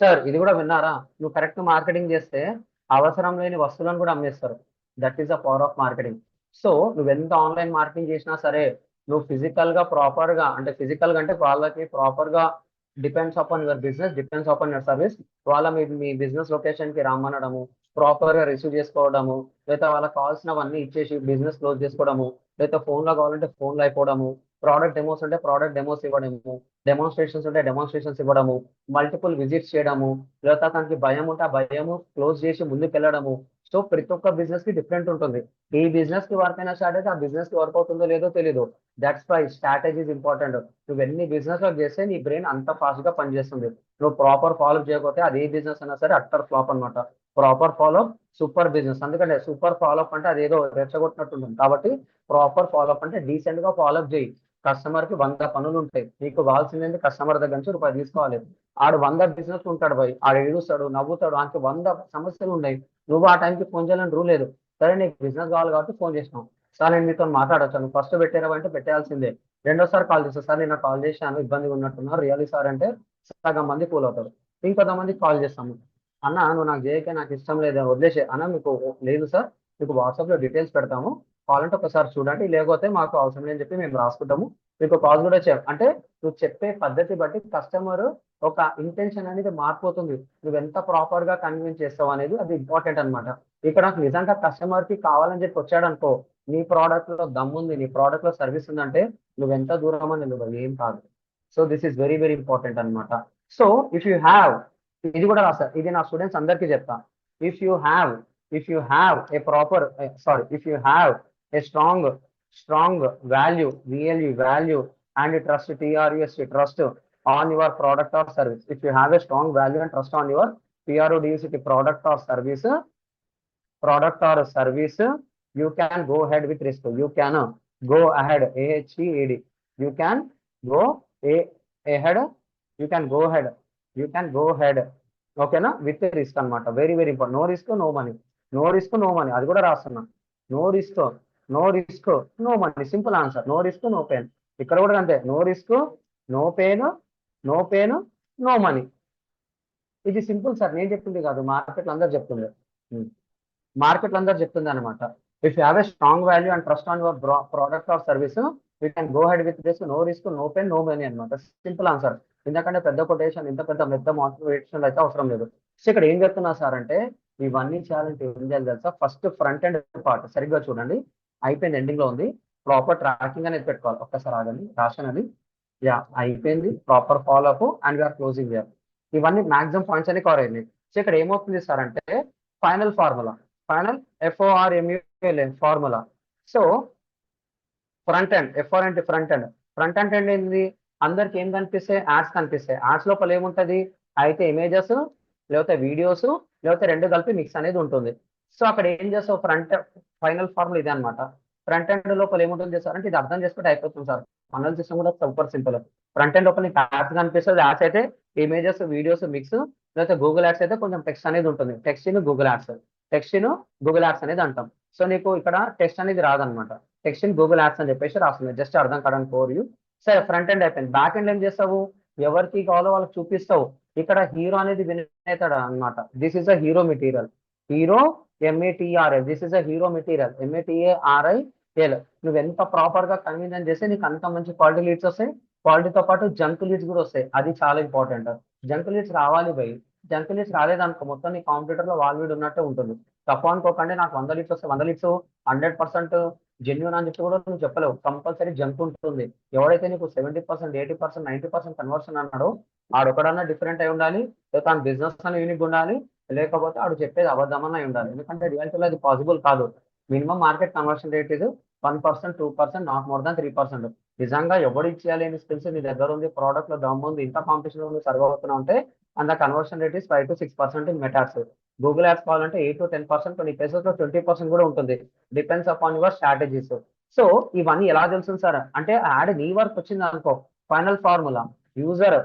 సార్ ఇది కూడా విన్నారా? నువ్వు కరెక్ట్ మార్కెటింగ్ చేస్తే అవసరం లేని వస్తువులను కూడా అమ్మేస్తారు. That is the power of marketing. So నువ్వు ఎంత ఆన్లైన్ మార్కెటింగ్ చేసినా సరే, నువ్వు ఫిజికల్ గా ప్రాపర్ గా, అంటే ఫిజికల్ గా అంటే వాళ్ళకి ప్రాపర్ గా depends upon your business, depends upon your service. వాళ్ళ మీ బిజినెస్ లొకేషన్ కి రమ్మనడము, ప్రాపర్ గా రిసీవ్ చేసుకోవడము, లేదా వాళ్ళకి కావాల్సినవన్నీ ఇచ్చేసి బిజినెస్ క్లోజ్ చేసుకోవడము, లేదా ఫోన్ లో కావాలంటే ఫోన్ లో అయిపోవడము, ప్రోడక్ట్ డెమోస్ ఉంటే ప్రోడక్ట్ డెమోస్ ఇవ్వడము, డెమోన్స్ట్రేషన్స్ ఉంటే డెమోన్స్ట్రేషన్స్ ఇవ్వడము, మల్టిపుల్ విజిట్స్ చేయడము, లేదా తనకి భయం ఉంటే ఆ భయము క్లోజ్ చేసి ముందుకు వెళ్ళడము. సో ప్రతి ఒక్క బిజినెస్ కి డిఫరెంట్ ఉంటుంది. ఈ బిజినెస్ కి వర్క్ అయినా స్టార్ట్ అయితే ఆ బిజినెస్ కి వర్క్ అవుతుందో లేదో తెలియదు. That's why strategy is important. నువ్వు ఎన్ని బిజినెస్ వర్క్ చేస్తే నీ బ్రెయిన్ అంత ఫాస్ట్ గా పనిచేస్తుంది. నువ్వు ప్రాపర్ ఫాలో చేయకపోతే అది ఏ బిజినెస్ అయినా సరే అట్టర్ ఫ్లాప్ అనమాట. Proper follow super business. ఎందుకంటే సూపర్ ఫాలోఅప్ అంటే అదేదో రెచ్చగొట్టినట్టు ఉంటుంది. కాబట్టి ప్రాపర్ ఫాలోఅప్ అంటే డీసెంట్ గా ఫాలోఅప్ చేయి. కస్టమర్ కి 100 పనులు ఉంటాయి, నీకు కావాల్సింది కస్టమర్ దగ్గర నుంచి రూపాయి తీసుకోవాలి. ఆడు 100 బిజినెస్ ఉంటాడు భయ్, ఆడు ఏడుస్తాడు, నవ్వుతాడు, ఆయనకి 100 సమస్యలు ఉన్నాయి. నువ్వు ఆ టైంకి ఫోన్ చేయాలని రూల్ లేదు. సరే నీకు బిజినెస్ కావాలి కాబట్టి ఫోన్ చేసినావు, సార్ నేను మీతో మాట్లాడొచ్చాను, ఫస్ట్ పెట్టారా అంటే పెట్టేయాల్సిందే. రెండోసారి కాల్ చేస్తా, సార్ నేను కాల్ చేశాను, ఇబ్బందిగా ఉన్నట్టున్నారు రియల్లీ సార్ అంటే సగం మంది కూల్ అవుతారు. ఇంకొంతమందికి కాల్ చేస్తాము, అన్న నువ్వు నాకు చేయక నాకు ఇష్టం లేదు వదిలేసే అన్న, మీకు లేదు సార్, మీకు వాట్సాప్ లో డీటెయిల్స్ పెడతాము, కావాలంటే ఒకసారి చూడండి, లేకపోతే మాకు అవసరం లేని చెప్పి మేము రాసుకుంటాము, మీకు కాల్ కూడా అంటే నువ్వు చెప్పే పద్ధతి బట్టి కస్టమర్ ఒక ఇంటెన్షన్ అనేది మారిపోతుంది. నువ్వు ఎంత ప్రాపర్ గా కన్విన్స్ చేస్తావు అనేది అది ఇంపార్టెంట్ అనమాట. ఇక్కడ నాకు నిజంగా కస్టమర్ కి కావాలని చెప్పి వచ్చాడు అనుకో, నీ ప్రోడక్ట్ లో దమ్ముంది, నీ ప్రోడక్ట్ లో సర్వీస్ ఉందంటే నువ్వు ఎంత దూరం అని నువ్వు ఏం కాదు. So this is very very important అనమాట. సో ఇఫ్ యూ హ్యావ్, ఇది కూడా రాస్తా, ఇది నా స్టూడెంట్స్ అందరికీ చెప్తా. If you have, a proper, sorry, if you have a strong value, VLU value, and trust, TRUST, trust on your product or service. If you have a strong value and trust on your PRODUCT product or service, you can go ahead with risk. You can go ahead, AHEAD. You can go ahead, you can go ahead, you can go ahead. ఓకేనా? With risk అనమాట. Very very important. No risk no money, no risk no money, అది కూడా రాస్తున్నా. No risk no money, simple answer. No risk no pain. ఇక్కడ కూడా అంతే, no risk no pain, no money. ఇది simple sir, నేను చెప్తుంది కాదు, మార్కెట్ అందరు చెప్తుంది. మార్కెట్ అందరు చెప్తుంది అనమాట. If you have a strong value and trust on your product or service, you can go head with this. No risk no pain no money అనమాట. Simple answer. ఎందుకంటే పెద్ద కొటేషన్, ఇంత పెద్ద మోటివేషన్ అయితే అవసరం లేదు. సో ఇక్కడ ఏం చెప్తున్నా సార్ అంటే, ఇవన్నీ చేయాలంటే ఏం చేయాలి తెలుసా? ఫస్ట్ ఫ్రంట్ ఎండ్ పార్ట్ సరిగ్గా చూడండి, అయిపోయింది, ఎండింగ్ లో ఉంది. ప్రాపర్ ట్రాకింగ్ అనేది పెట్టుకోవాలి. ఒక్కసారి ఆగండి, రాశానది. యా అయిపోయింది, proper follow up and we're closing year. ఇవన్నీ మాక్సిమం పాయింట్స్ అన్ని కవర్ అయింది. సో ఇక్కడ ఏమవుతుంది సార్ అంటే, final formula, final FORMULA formula. So front end, FR అంటే ఫ్రంట్ ఎండ్ ఏంది? అందరికి ఏం కనిపిస్తాయి? యాడ్స్ కనిపిస్తాయి. యాడ్స్ లోపల ఏముంటది? అయితే ఇమేజెస్, లేకపోతే వీడియోస్, లేకపోతే రెండు కలిపి మిక్స్ అనేది ఉంటుంది. సో అక్కడ ఏం చేస్తావు? ఫైనల్ ఫార్ములా ఇదే అనమాట. ఫ్రంట్ ఎండ్ లోపల ఏముంటుంది సార్ అంటే, ఇది అర్థం చేసుకుంటే అయిపోతుంది సార్. మనల్ సిస్టమ్ కూడా సూపర్ సింపుల్. ఫ్రంట్ ఎండ్ లోపల నీకు యాడ్స్ కనిపిస్తుంది. యాడ్స్ అయితే ఇమేజెస్, వీడియోస్ మిక్స్, లేకపోతే గూగుల్ యాడ్స్ అయితే కొంచెం టెక్స్ట్ అనేది ఉంటుంది. టెక్స్ట్ ఇన్ గూగుల్ యాడ్స్ అనేది అంటాం. సో నీకు ఇక్కడ టెక్స్ట్ అనేది రాదనమాట. టెక్స్ట్ ఇన్ గూగుల్ యాడ్స్ అని చెప్పేసి రాస్తుంది. జస్ట్ అర్థం కావడానికి ఫోర్ యూ. సరే ఫ్రంట్ ఎండ్ అయిపోయింది. బ్యాక్ ఎండ్ ఏం చేస్తావు? ఎవరికి కావాలో వాళ్ళకి చూపిస్తావు. ఇక్కడ హీరో అనేది వినేతాడు అనమాట. This is a hero material. Hero METRL, this is a hero material, MATARIL. నువ్వు ఎంత ప్రాపర్ గా కన్వీనియన్స్ చేస్తే నీకు అంత మంచి క్వాలిటీ లీడ్స్ వస్తాయి. క్వాలిటీతో పాటు జంక్ లీడ్స్ కూడా వస్తాయి. అది చాలా ఇంపార్టెంట్. జంక్ లీడ్స్ రావాలి భయ్. జంక్ లీడ్స్ రాలేదనుకో మొత్తం నీ కాంప్యూటర్ లో వాల్వీడ్ ఉన్నట్టే ఉంటుంది. తప్పు అనుకోకండి, నాకు 100 లీడ్స్ వస్తాయి, 100 లీడ్స్ 100% జెన్యున్ అని చెప్పి కూడా నువ్వు చెప్పలేవు, కంపల్సరీ జంక్ ఉంటుంది. ఎవరైతే నీకు 70%, 80%, 90% కన్వర్షన్ అన్నాడో ఆడొకడన్నా డిఫరెంట్ అయి ఉండాలి, లేదా తన బిజినెస్ అని యూనిక్ ఉండాలి, లేకపోతే ఆడు చెప్పేది అబద్ధమని అయి ఉండాలి. ఎందుకంటే రియాలిటీలో అది పాసిబుల్ కాదు. మినిమం మార్కెట్ కన్వర్షన్ రేట్ ఇది 1%, 2%, నాట్ మోర్ దాన్ 3%. నిజంగా ఎవడు ఇచ్చేయాలి అని స్కిల్స్ నీ దగ్గర ఉంది, ప్రోడక్ట్ లో దమ్ ఉంది, ఇంత కాంపిటీషన్ ఉంది, సర్వ్ అవుతున్నా ఉంటే and the conversion rate is 5 to 6% in metas. Google ads కావాలంటే 8 to 10%, కొన్ని కేసెస్ లో 20% కూడా ఉంటుంది. Depends upon your strategies. So ఇవన్నీ ఎలా తెలుస్తుంది సార్ అంటే, యాడ్ నీ వరకు వచ్చింది అనుకో, ఫైనల్ ఫార్ములా యూజర్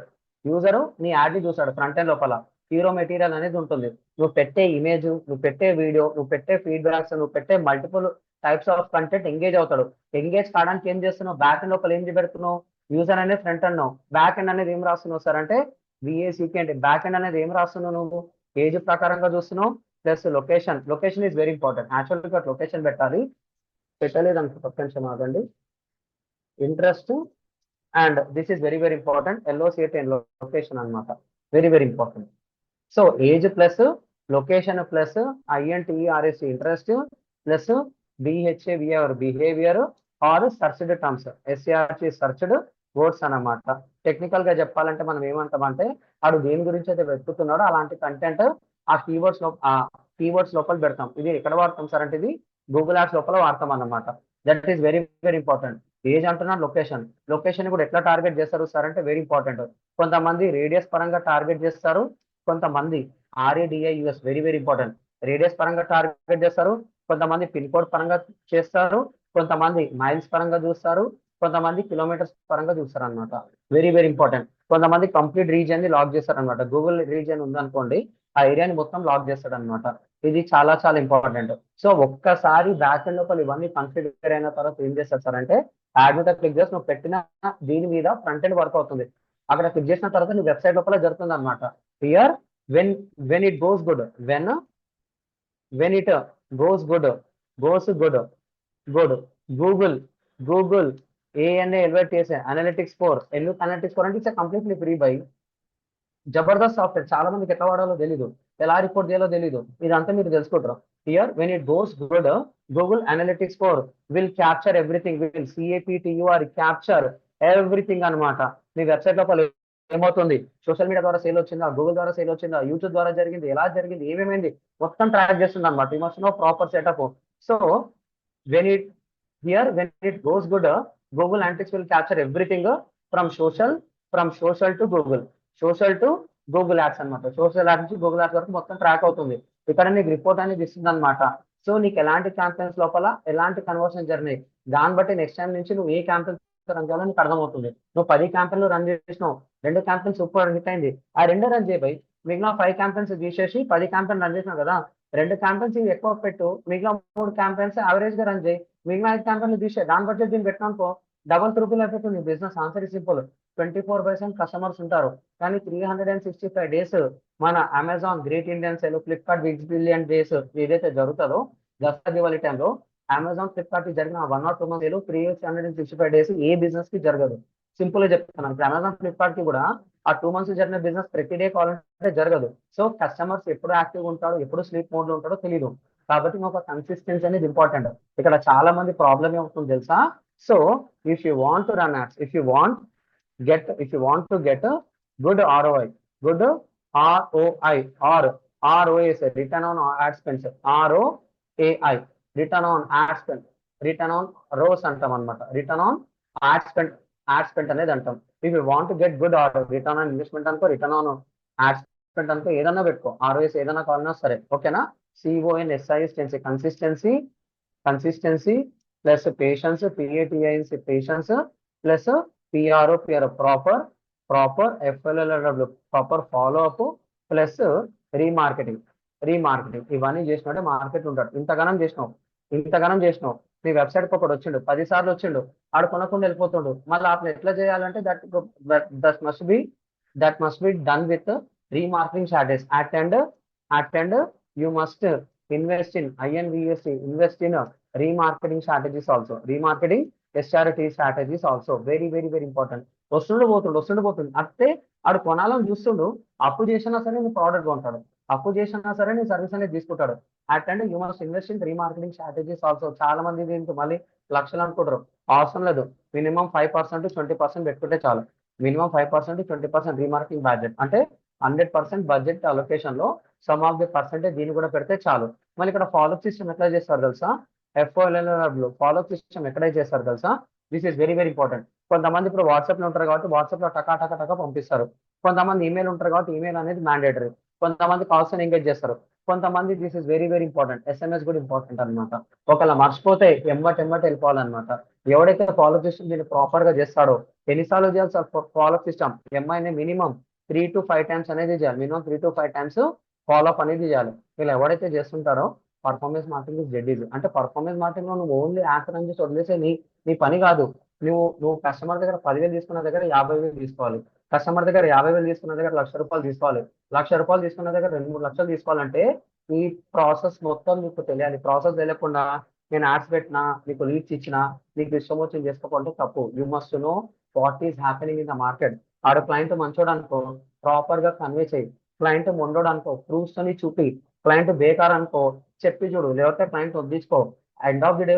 యూజర్ నీ యాడ్ ని చూసాడు, ఫ్రంట్ ఎండ్ లోపల హీరో మెటీరియల్ అనేది ఉంటుంది. నువ్వు పెట్టే ఇమేజ్, నువ్వు పెట్టే వీడియో, నువ్వు పెట్టే ఫీడ్బ్యాక్స్, నువ్వు పెట్టే multiple types of content engage అవుతాడు. ఎంగేజ్ కావడానికి ఏం చేస్తున్నావు, బ్యాక్ ఎండ్ లోపల ఏం పెడుతున్నావు, యూజర్ అనేది ఫ్రంట్ ఎండ్, బ్యాక్ ఎండ్ అనేది ఏం రాస్తున్నావు సార్ అంటే విఏసీకి అంటే బ్యాక్ ఎండ్ అనేది ఏం రాస్తున్నావు నువ్వు, ఏజ్ ప్రకారంగా చూస్తున్నావు, plus location. Location is very important. యాక్చువల్గా లొకేషన్ పెట్టాలి, పెట్టలేదు అనుకో పక్క నిమిషం ఆగండి. Interest and this is very very important, LOCAT location అనమాట, very very important. So age plus location plus INTEREST interest plus BHAVR behaviour or searched terms, SERC searched words అన్నమాట. Technical గా చెప్పాలంటే మనం ఏమంటామంటే ఆడు దేని గురించి అయితే వెతుకుతున్నాడో అలాంటి కంటెంట్ ఆ కీవర్డ్స్ లోపల పెడతాం. ఇది ఎక్కడ వాడతాం సార్ అంటే ఇది గూగుల్ యాడ్స్ లోపల వాడతాం అన్నమాట. That is very very important. Age అంటున్నా లొకేషన్, లొకేషన్ కూడా ఎట్లా టార్గెట్ చేస్తారు సార్ అంటే వెరీ ఇంపార్టెంట్. కొంతమంది రేడియస్ పరంగా టార్గెట్ చేస్తారు, కొంతమంది RADIUS very very important, radius పరంగా టార్గెట్ చేస్తారు, కొంతమంది పిన్ కోడ్ పరంగా చేస్తారు, కొంతమంది మైల్స్ పరంగా చూస్తారు, కొంతమంది కిలోమీటర్స్ పరంగా చూస్తారు అనమాట. Very very important. కొంతమంది కంప్లీట్ రీజియన్ ని లాక్ చేస్తారు అనమాట. గూగుల్ రీజియన్ ఉందనుకోండి, ఆ ఏరియాని మొత్తం లాక్ చేస్తాడు అనమాట. ఇది చాలా చాలా ఇంపార్టెంట్. సో ఒక్కసారి బ్యాక్ ఎండ్ లోపల ఇవన్నీ కన్ఫిగర్ అయిన తర్వాత ఏం చేస్తారు సార్ అంటే యాడ్ మీద క్లిక్ చేసి నువ్వు పెట్టిన దీని మీద ఫ్రంట్ ఎండ్ వర్క్ అవుతుంది. అక్కడ క్లిక్ చేసిన తర్వాత నీ వెబ్సైట్ లోపల జరుగుతుంది అనమాట. Here when it goes good, when it goes good Google ANA elevate చేసే అనలిటిక్స్ 4. ఎందుకు అనలిటిక్స్ 4 అంటే it's completely free buy Jabardasth software. చాలా మందికి ఎట్లా వాడాలో తెలీదు, ఎలా రిపోర్ట్ చేయాలో తెలీదు, ఇదంతా మీరు తెలుసుకుంటారు. Here when it goes good Google analytics 4 will capture everything, will CAPTUR capture everything అనమాట. మీ వెబ్సైట్ లోపల ఏమవుతుంది, సోషల్ మీడియా ద్వారా సేల్ వచ్చిందా, గూగుల్ ద్వారా సేల్ వచ్చిందా, యూట్యూబ్ ద్వారా జరిగింది, ఎలా జరిగింది, ఏమేమైంది మొత్తం ట్రాక్ చేస్తుంది అనమాట. You must no proper setup. So when it when it goes good, Google Analytics will capture everything from social to Google Ads అనమాట. సోషల్ యాడ్స్ నుంచి గూగుల్ యాడ్స్ వరకు మొత్తం ట్రాక్ అవుతుంది. ఇక్కడ నీకు రిపోర్ట్ అనేది ఇస్తుంది అనమాట. సో నీకు ఎలాంటి క్యాంపెయిన్స్ లోపల ఎలాంటి కన్వర్షన్ జరిగినాయి, దాన్ని బట్టి నెక్స్ట్ టైం నుంచి నువ్వు ఏ క్యాంపెయిన్ రన్ చేయాలో నీకు అర్థమవుతుంది. నువ్వు 10 క్యాంపెయిన్లు రన్ చేసినావు, 2 క్యాంపెయిన్స్ సూపర్ హిట్ అయింది, ఆ 2 రన్ చేయబోయి మిగిలిన 5 క్యాంపెయిన్స్ తీసేసి 10 క్యాంపెయిన్ రన్ చేసినావు కదా, 2 క్యాంపెయిన్స్ ఎక్కువ పెట్టు, మిగిలిన 3 క్యాంపెయిన్స్ యావరేజ్ గా రన్ చేయి, మిగిలిన 5 క్యాంపెయిన్లు తీసే, దాని బట్టి దీన్ని పెట్టినానుకో డబల్ ట్రిపుల్ ఎఫెక్ట్ ఉంది బిజినెస్. Answer simple. 24/7 కస్టమర్స్ ఉంటారు, కానీ 365 డేస్ మన Amazon, great Indian sale, Flipkart big billion days ఏదైతే జరుగుతుందో దసరా దివాళీ టైంలో అమెజాన్, ఫ్లిప్కార్ట్ కి జరిగిన 1 or 2 months 365 days A business కి జరగదు. సింపుల్ గా చెప్తున్నాను. ఇప్పుడు అమెజాన్, ఫ్లిప్కార్ట్ కి కూడా ఆ 2 months జరిగిన బిజినెస్ ప్రతి డే కావాలంటే జరగదు. సో కస్టమర్స్ ఎప్పుడు యాక్టివ్ ఉంటాడో, ఎప్పుడు స్లీప్ మోడ్ లో ఉంటాడో తెలియదు. కాబట్టి ఒక కన్సిస్టెన్సీ అనేది ఇంపార్టెంట్. ఇక్కడ చాలా మంది ప్రాబ్లం ఏమవుతుంది తెలుసా. So if you want to run ads, if you want to get a good ROI, good ROI or ROAS, return on ad spend, ROAI, return on ad spend, return on ROAS అంటాం అనమాట. Return on add spend అనేది అంటాం. If you want to get good or return on investment అనుకో, return on add spend అనుకో, ఏదన్నా పెట్టుకో, ROAS ఏదైనా కావాలన్నా సరే, ఓకేనా. CONSISTENCY, consistency plus patience, PATINC patience plus PRO proper FLLW proper follow up plus remarketing. ఇవన్నీ చేసినట్టే మార్కెట్ ఉంటాడు. ఇంతగానం చేసినావు నీ వెబ్సైట్ ఒకటి వచ్చిండు, 10 సార్లు వచ్చిండు, ఆడు కొనకుండా వెళ్ళిపోతుండు. మళ్ళీ అతను ఎట్లా చేయాలంటే that must be done with remarketing strategies. At and you must invest in invest in remarketing strategies also, remarketing SRT strategies also very very very important. వస్తుండు పోతుండు. అంటే ఆడు కొనాలని చూస్తుండు, అప్పు చేసినా సరే నువ్వు ప్రోడక్ట్ కొంటాడు. అప్పు చేసినా సరే నీ సర్వీస్ అనేది తీసుకుంటాడు. Attend you must invest in remarketing strategies also. చాలా మంది దీనికి మళ్ళీ లక్షలు అనుకుంటారు. అవసరం లేదు. మినిమం 5% 20% పెట్టుకుంటే చాలు. మినిమం 5% 20% రీమార్కెటింగ్ బడ్జెట్ అంటే 100% బడ్జెట్ అలొకేషన్ లో సమ్ ఆఫ్ ది పర్సెంటేజ్ దీన్ని కూడా పెడితే చాలు. మళ్ళీ ఇక్కడ ఫాలోఅప్ సిస్టమ్ ఎట్లా చేస్తారు తెలుసా? FOLL లో ఫాలోఅప్ సిస్టమ్ ఎక్కడ చేస్తారు తెలుసా? This is very very important. కొంతమంది ఇప్పుడు వాట్సాప్ లో ఉంటారు కాబట్టి వాట్సాప్ లో టకా టకా టకా పంపిస్తారు. కొంతమంది ఈమెయిల్ ఉంటారు కాబట్టి ఈమెయిల్ అనేది మ్యాండేటరీ. కొంతమంది కాల్స్ ఎంగేజ్ చేస్తారు. కొంతమంది this is very very important, SMS కూడా ఇంపార్టెంట్ అనమాట. ఒకవేళ మర్చిపోతే ఎమ్మటి వెళ్ళిపోవాలన్నమాట. ఎవడైతే ఫాలో సిస్టమ్ దీన్ని ప్రాపర్ గా చేస్తాడో, ఎన్నిసార్లు చేయాలి సార్ ఫాలో సిస్టమ్? ఎంఐని మినిమం 3 to 5 టైమ్స్ అనేది చేయాలి. Minimum 3 to 5 times follow up అనేది చేయాలి. వీళ్ళు ఎవరైతే చేస్తుంటారో performance marketing is dead easy. అంటే పర్ఫార్మెన్స్ మార్కెటింగ్ లో నువ్వు ఓన్లీ ఆన్సర్ అని చేసి వదిలేసే నీ పని కాదు. నువ్వు కస్టమర్ దగ్గర 10,000 తీసుకున్న దగ్గర 50,000 తీసుకోవాలి. కస్టమర్ దగ్గర 50,000 తీసుకున్న దగ్గర ₹1,00,000 తీసుకోవాలి. ₹1,00,000 తీసుకున్న దగ్గర 2-3 లక్షలు తీసుకోవాలంటే ఈ ప్రాసెస్ మొత్తం నీకు తెలియాలి. ప్రాసెస్ తెలియకుండా నేను యాడ్స్ పెట్టినా, నీకు లీడ్స్ ఇచ్చినా, నీకు ఇష్టం వచ్చింది చేసుకోవాలంటే తప్పు. You must know what is happening in the market. ఆడ క్లయింట్ మంచోడు అనుకో, ప్రాపర్ గా కన్వే చేయి. క్లయింట్ మొండోడు అనుకో, ప్రూఫ్స్ అని చూపి. క్లయింట్ బేకార్ అనుకో, చెప్పి చూడు. లేకపోతే క్లయింట్ వద్దించుకో. ఎండ్ ఆఫ్ ది డే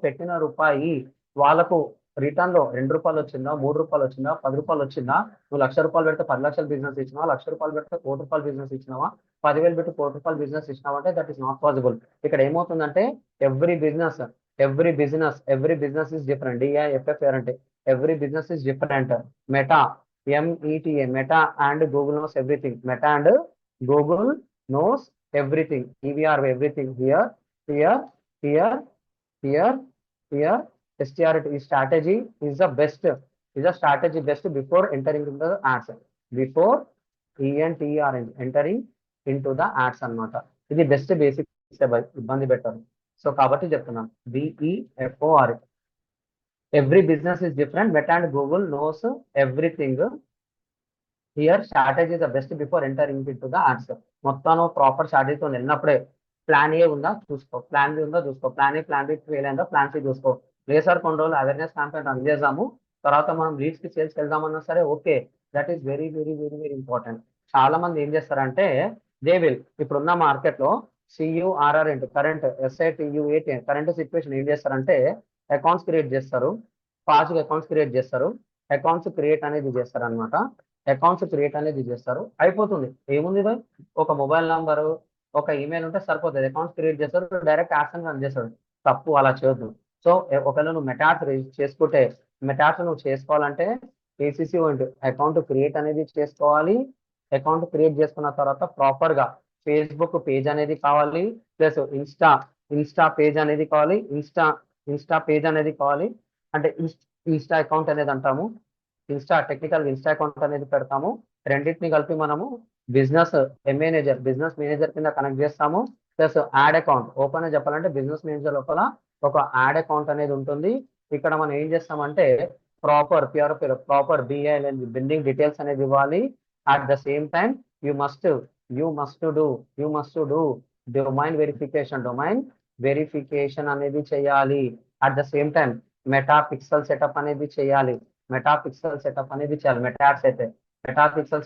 పెట్టిన రూపాయి వాళ్ళకు రిటర్న్ లో ₹2 వచ్చిందా, ₹3 వచ్చిందా, ₹10 వచ్చిందా? నువ్వు ₹1,00,000 పెడితే 10 లక్షల బిజినెస్ ఇచ్చినావా? ₹1,00,000 పెడితే ₹1,00,00,000 బిజినెస్ ఇచ్చినావా? 10,000 పెట్టి ₹1,00,00,000 బిజినెస్ ఇచ్చినావా? అంటే దట్ ఈస్ నాట్ పాసిబుల్. ఇక్కడ ఏమవుతుందంటే every business every business is different. DIFF అంటే every business is different. Meta, META, meta and Google knows everything. Meta and Google knows everything. EVR everything. Here here here here here STRT strategy is the best, is a strategy best before entering into the ads. Before ENTR entering into the ads అన్నమాట. ఇది best basic ఇబ్బంది పెట్టారు. So కాబట్టి చెప్తున్నాను BEFOR. Every business is different. Meta and Google knows everything. Here strategy the best before entering in to the ads. మొత్తం proper స్ట్రాటజీతో వెళ్ళినప్పుడే plan A ఉందా చూసుకో, ప్లాన్ బి ఉందా చూసుకో, plan A plan B fail అయిందా plan C చూసుకో. లేదు sir కొన్ని రోజులు అవేర్నెస్ క్యాంపెయిన్ రన్ చేద్దాము, తర్వాత మనం లీడ్స్ కి సేల్స్కి వెళ్దామన్నా సరే okay. That is very very very very important. చాలా మంది ఏం చేస్తారంటే దే విల్ ఇప్పుడున్న మార్కెట్ లో CURR current, SITUAT current situation ఏం చేస్తారంటే అకౌంట్స్ క్రియేట్ చేస్తారు. ఫాస్ట్గా అకౌంట్స్ క్రియేట్ చేస్తారు. అకౌంట్స్ క్రియేట్ అనేది చేస్తారు అనమాట. అకౌంట్స్ క్రియేట్ అనేది చేస్తారు, అయిపోతుంది. ఏముంది భయ్, ఒక మొబైల్ నంబరు, ఒక ఈమెయిల్ ఉంటే సరిపోతుంది. అకౌంట్స్ క్రియేట్ చేస్తారు, డైరెక్ట్ యాక్షన్ రన్ చేస్తాడు. తప్పు, అలా చేయొద్దు. సో ఒకవేళ నువ్వు మెటాట్స్ చేసుకుంటే, మెటాట్స్ నువ్వు చేసుకోవాలంటే ACC అకౌంట్ క్రియేట్ అనేది చేసుకోవాలి. అకౌంట్ క్రియేట్ చేసుకున్న తర్వాత ప్రాపర్ గా ఫేస్బుక్ పేజ్ అనేది కావాలి, ప్లస్ ఇన్స్టా పేజ్ అనేది కావాలి. ఇన్స్టా పేజ్ అనేది కావాలి. అంటే ఇన్స్టా అకౌంట్ అనేది అంటాము. టెక్నికల్ ఇన్స్టా అకౌంట్ అనేది పెడతాము. రెండింటిని కలిపి మనము బిజినెస్ మేనేజర్ కింద కనెక్ట్ చేస్తాము. ప్లస్ యాడ్ అకౌంట్ ఓపెన్ చెప్పాలంటే బిజినెస్ మేనేజర్ లోపల ఒక యాడ్ అకౌంట్ అనేది ఉంటుంది. ఇక్కడ మనం ఏం చేస్తామంటే ప్రాపర్ BIL బిల్డింగ్ డీటెయిల్స్ అనేది ఇవ్వాలి. At the same time you must do domain verification అనేది చేయాలి. At the same time meta pixel setup అనేది చేయాలి. మెటా పిక్సెల్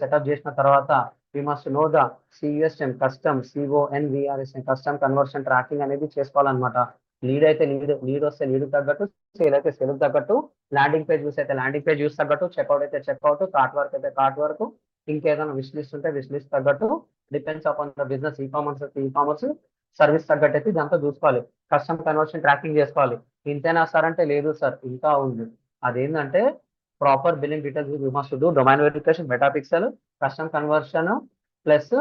సెటప్ చేసిన తర్వాత you must know the CUSM custom conversion tracking అనేది చేసుకోవాలన్నమాట. లీడ్ అయితే లీడ్ వస్తే లీడ్ తగ్గట్టు, సేల్ అయితే సేల్ తగ్గట్టు, ల్యాండింగ్ పేజ్ యూస్ అయితే ల్యాండింగ్ పేజ్ యూస్ తగ్గట్టు, చెక్అవుట్ అయితే చెక్అవుట్, కార్ట్ వర్క్ అయితే కార్ట్ వర్క్, ఇంకేదైనా విష్ లిస్ట్ ఉంటే విష్ లిస్ట్ తగ్గట్టు, depends upon the business. E commerce service తగ్గట్టు అయితే ఇదంతా చూసుకోవాలి. కస్టమ్ కన్వర్షన్ ట్రాకింగ్ చేసుకోవాలి. ఇంతేనా సార్ అంటే లేదు సార్, ఇంకా ఉంది. అదేంటంటే proper billing details you must do domain verification, meta pixel, custom conversion plus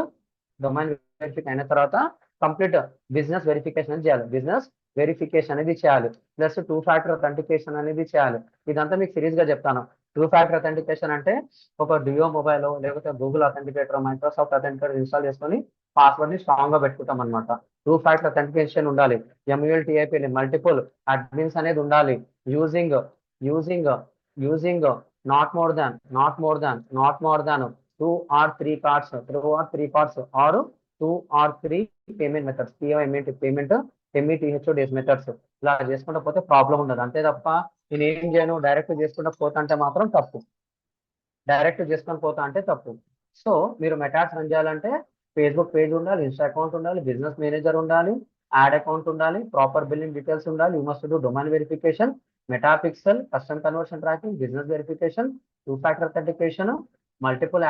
domain verification అయిన తర్వాత కంప్లీట్ బిజినెస్ వెరిఫికేషన్ అనేది చేయాలి. ప్లస్ 2 ఫ్యాక్టర్ అథెంటికేషన్ అనేది చేయాలి. ఇదంతా మీకు సిరీస్ గా చెప్తాను. 2 ఫ్యాక్టర్ అథెంటికేషన్ అంటే ఒక డియో మొబైల్ లేకపోతే Google authenticator, Microsoft authenticator install చేసుకొని పాస్వర్డ్ ని స్ట్రాంగ్ గా పెట్టుకుంటాం అనమాట. 2 ఫ్యాక్టర్ అథెంటికేషన్ ఉండాలి. MULTIP మల్టిపుల్ అడ్మిన్స్ అనేది ఉండాలి. Using not more than 2 or 3 cards or 2 or 3 payment methods. Payment METHODS methods. ఇలా చేసుకుంటూ పోతే ప్రాబ్లం ఉండదు. అంతే తప్ప నేను ఏం చేయను డైరెక్ట్ చేసుకుంటూ పోతా అంటే మాత్రం తప్పు. సో మీరు మెటాట్స్ రన్ చేయాలంటే ఫేస్బుక్ పేజ్ ఉండాలి, ఇన్స్టా అకౌంట్ ఉండాలి, బిజినెస్ మేనేజర్ ఉండాలి, యాడ్ అకౌంట్ ఉండాలి, ప్రాపర్ బిల్లింగ్ డీటెయిల్స్ ఉండాలి. You must do domain verification, meta pixel, custom conversion tracking, business verification, two factor authentication, multiple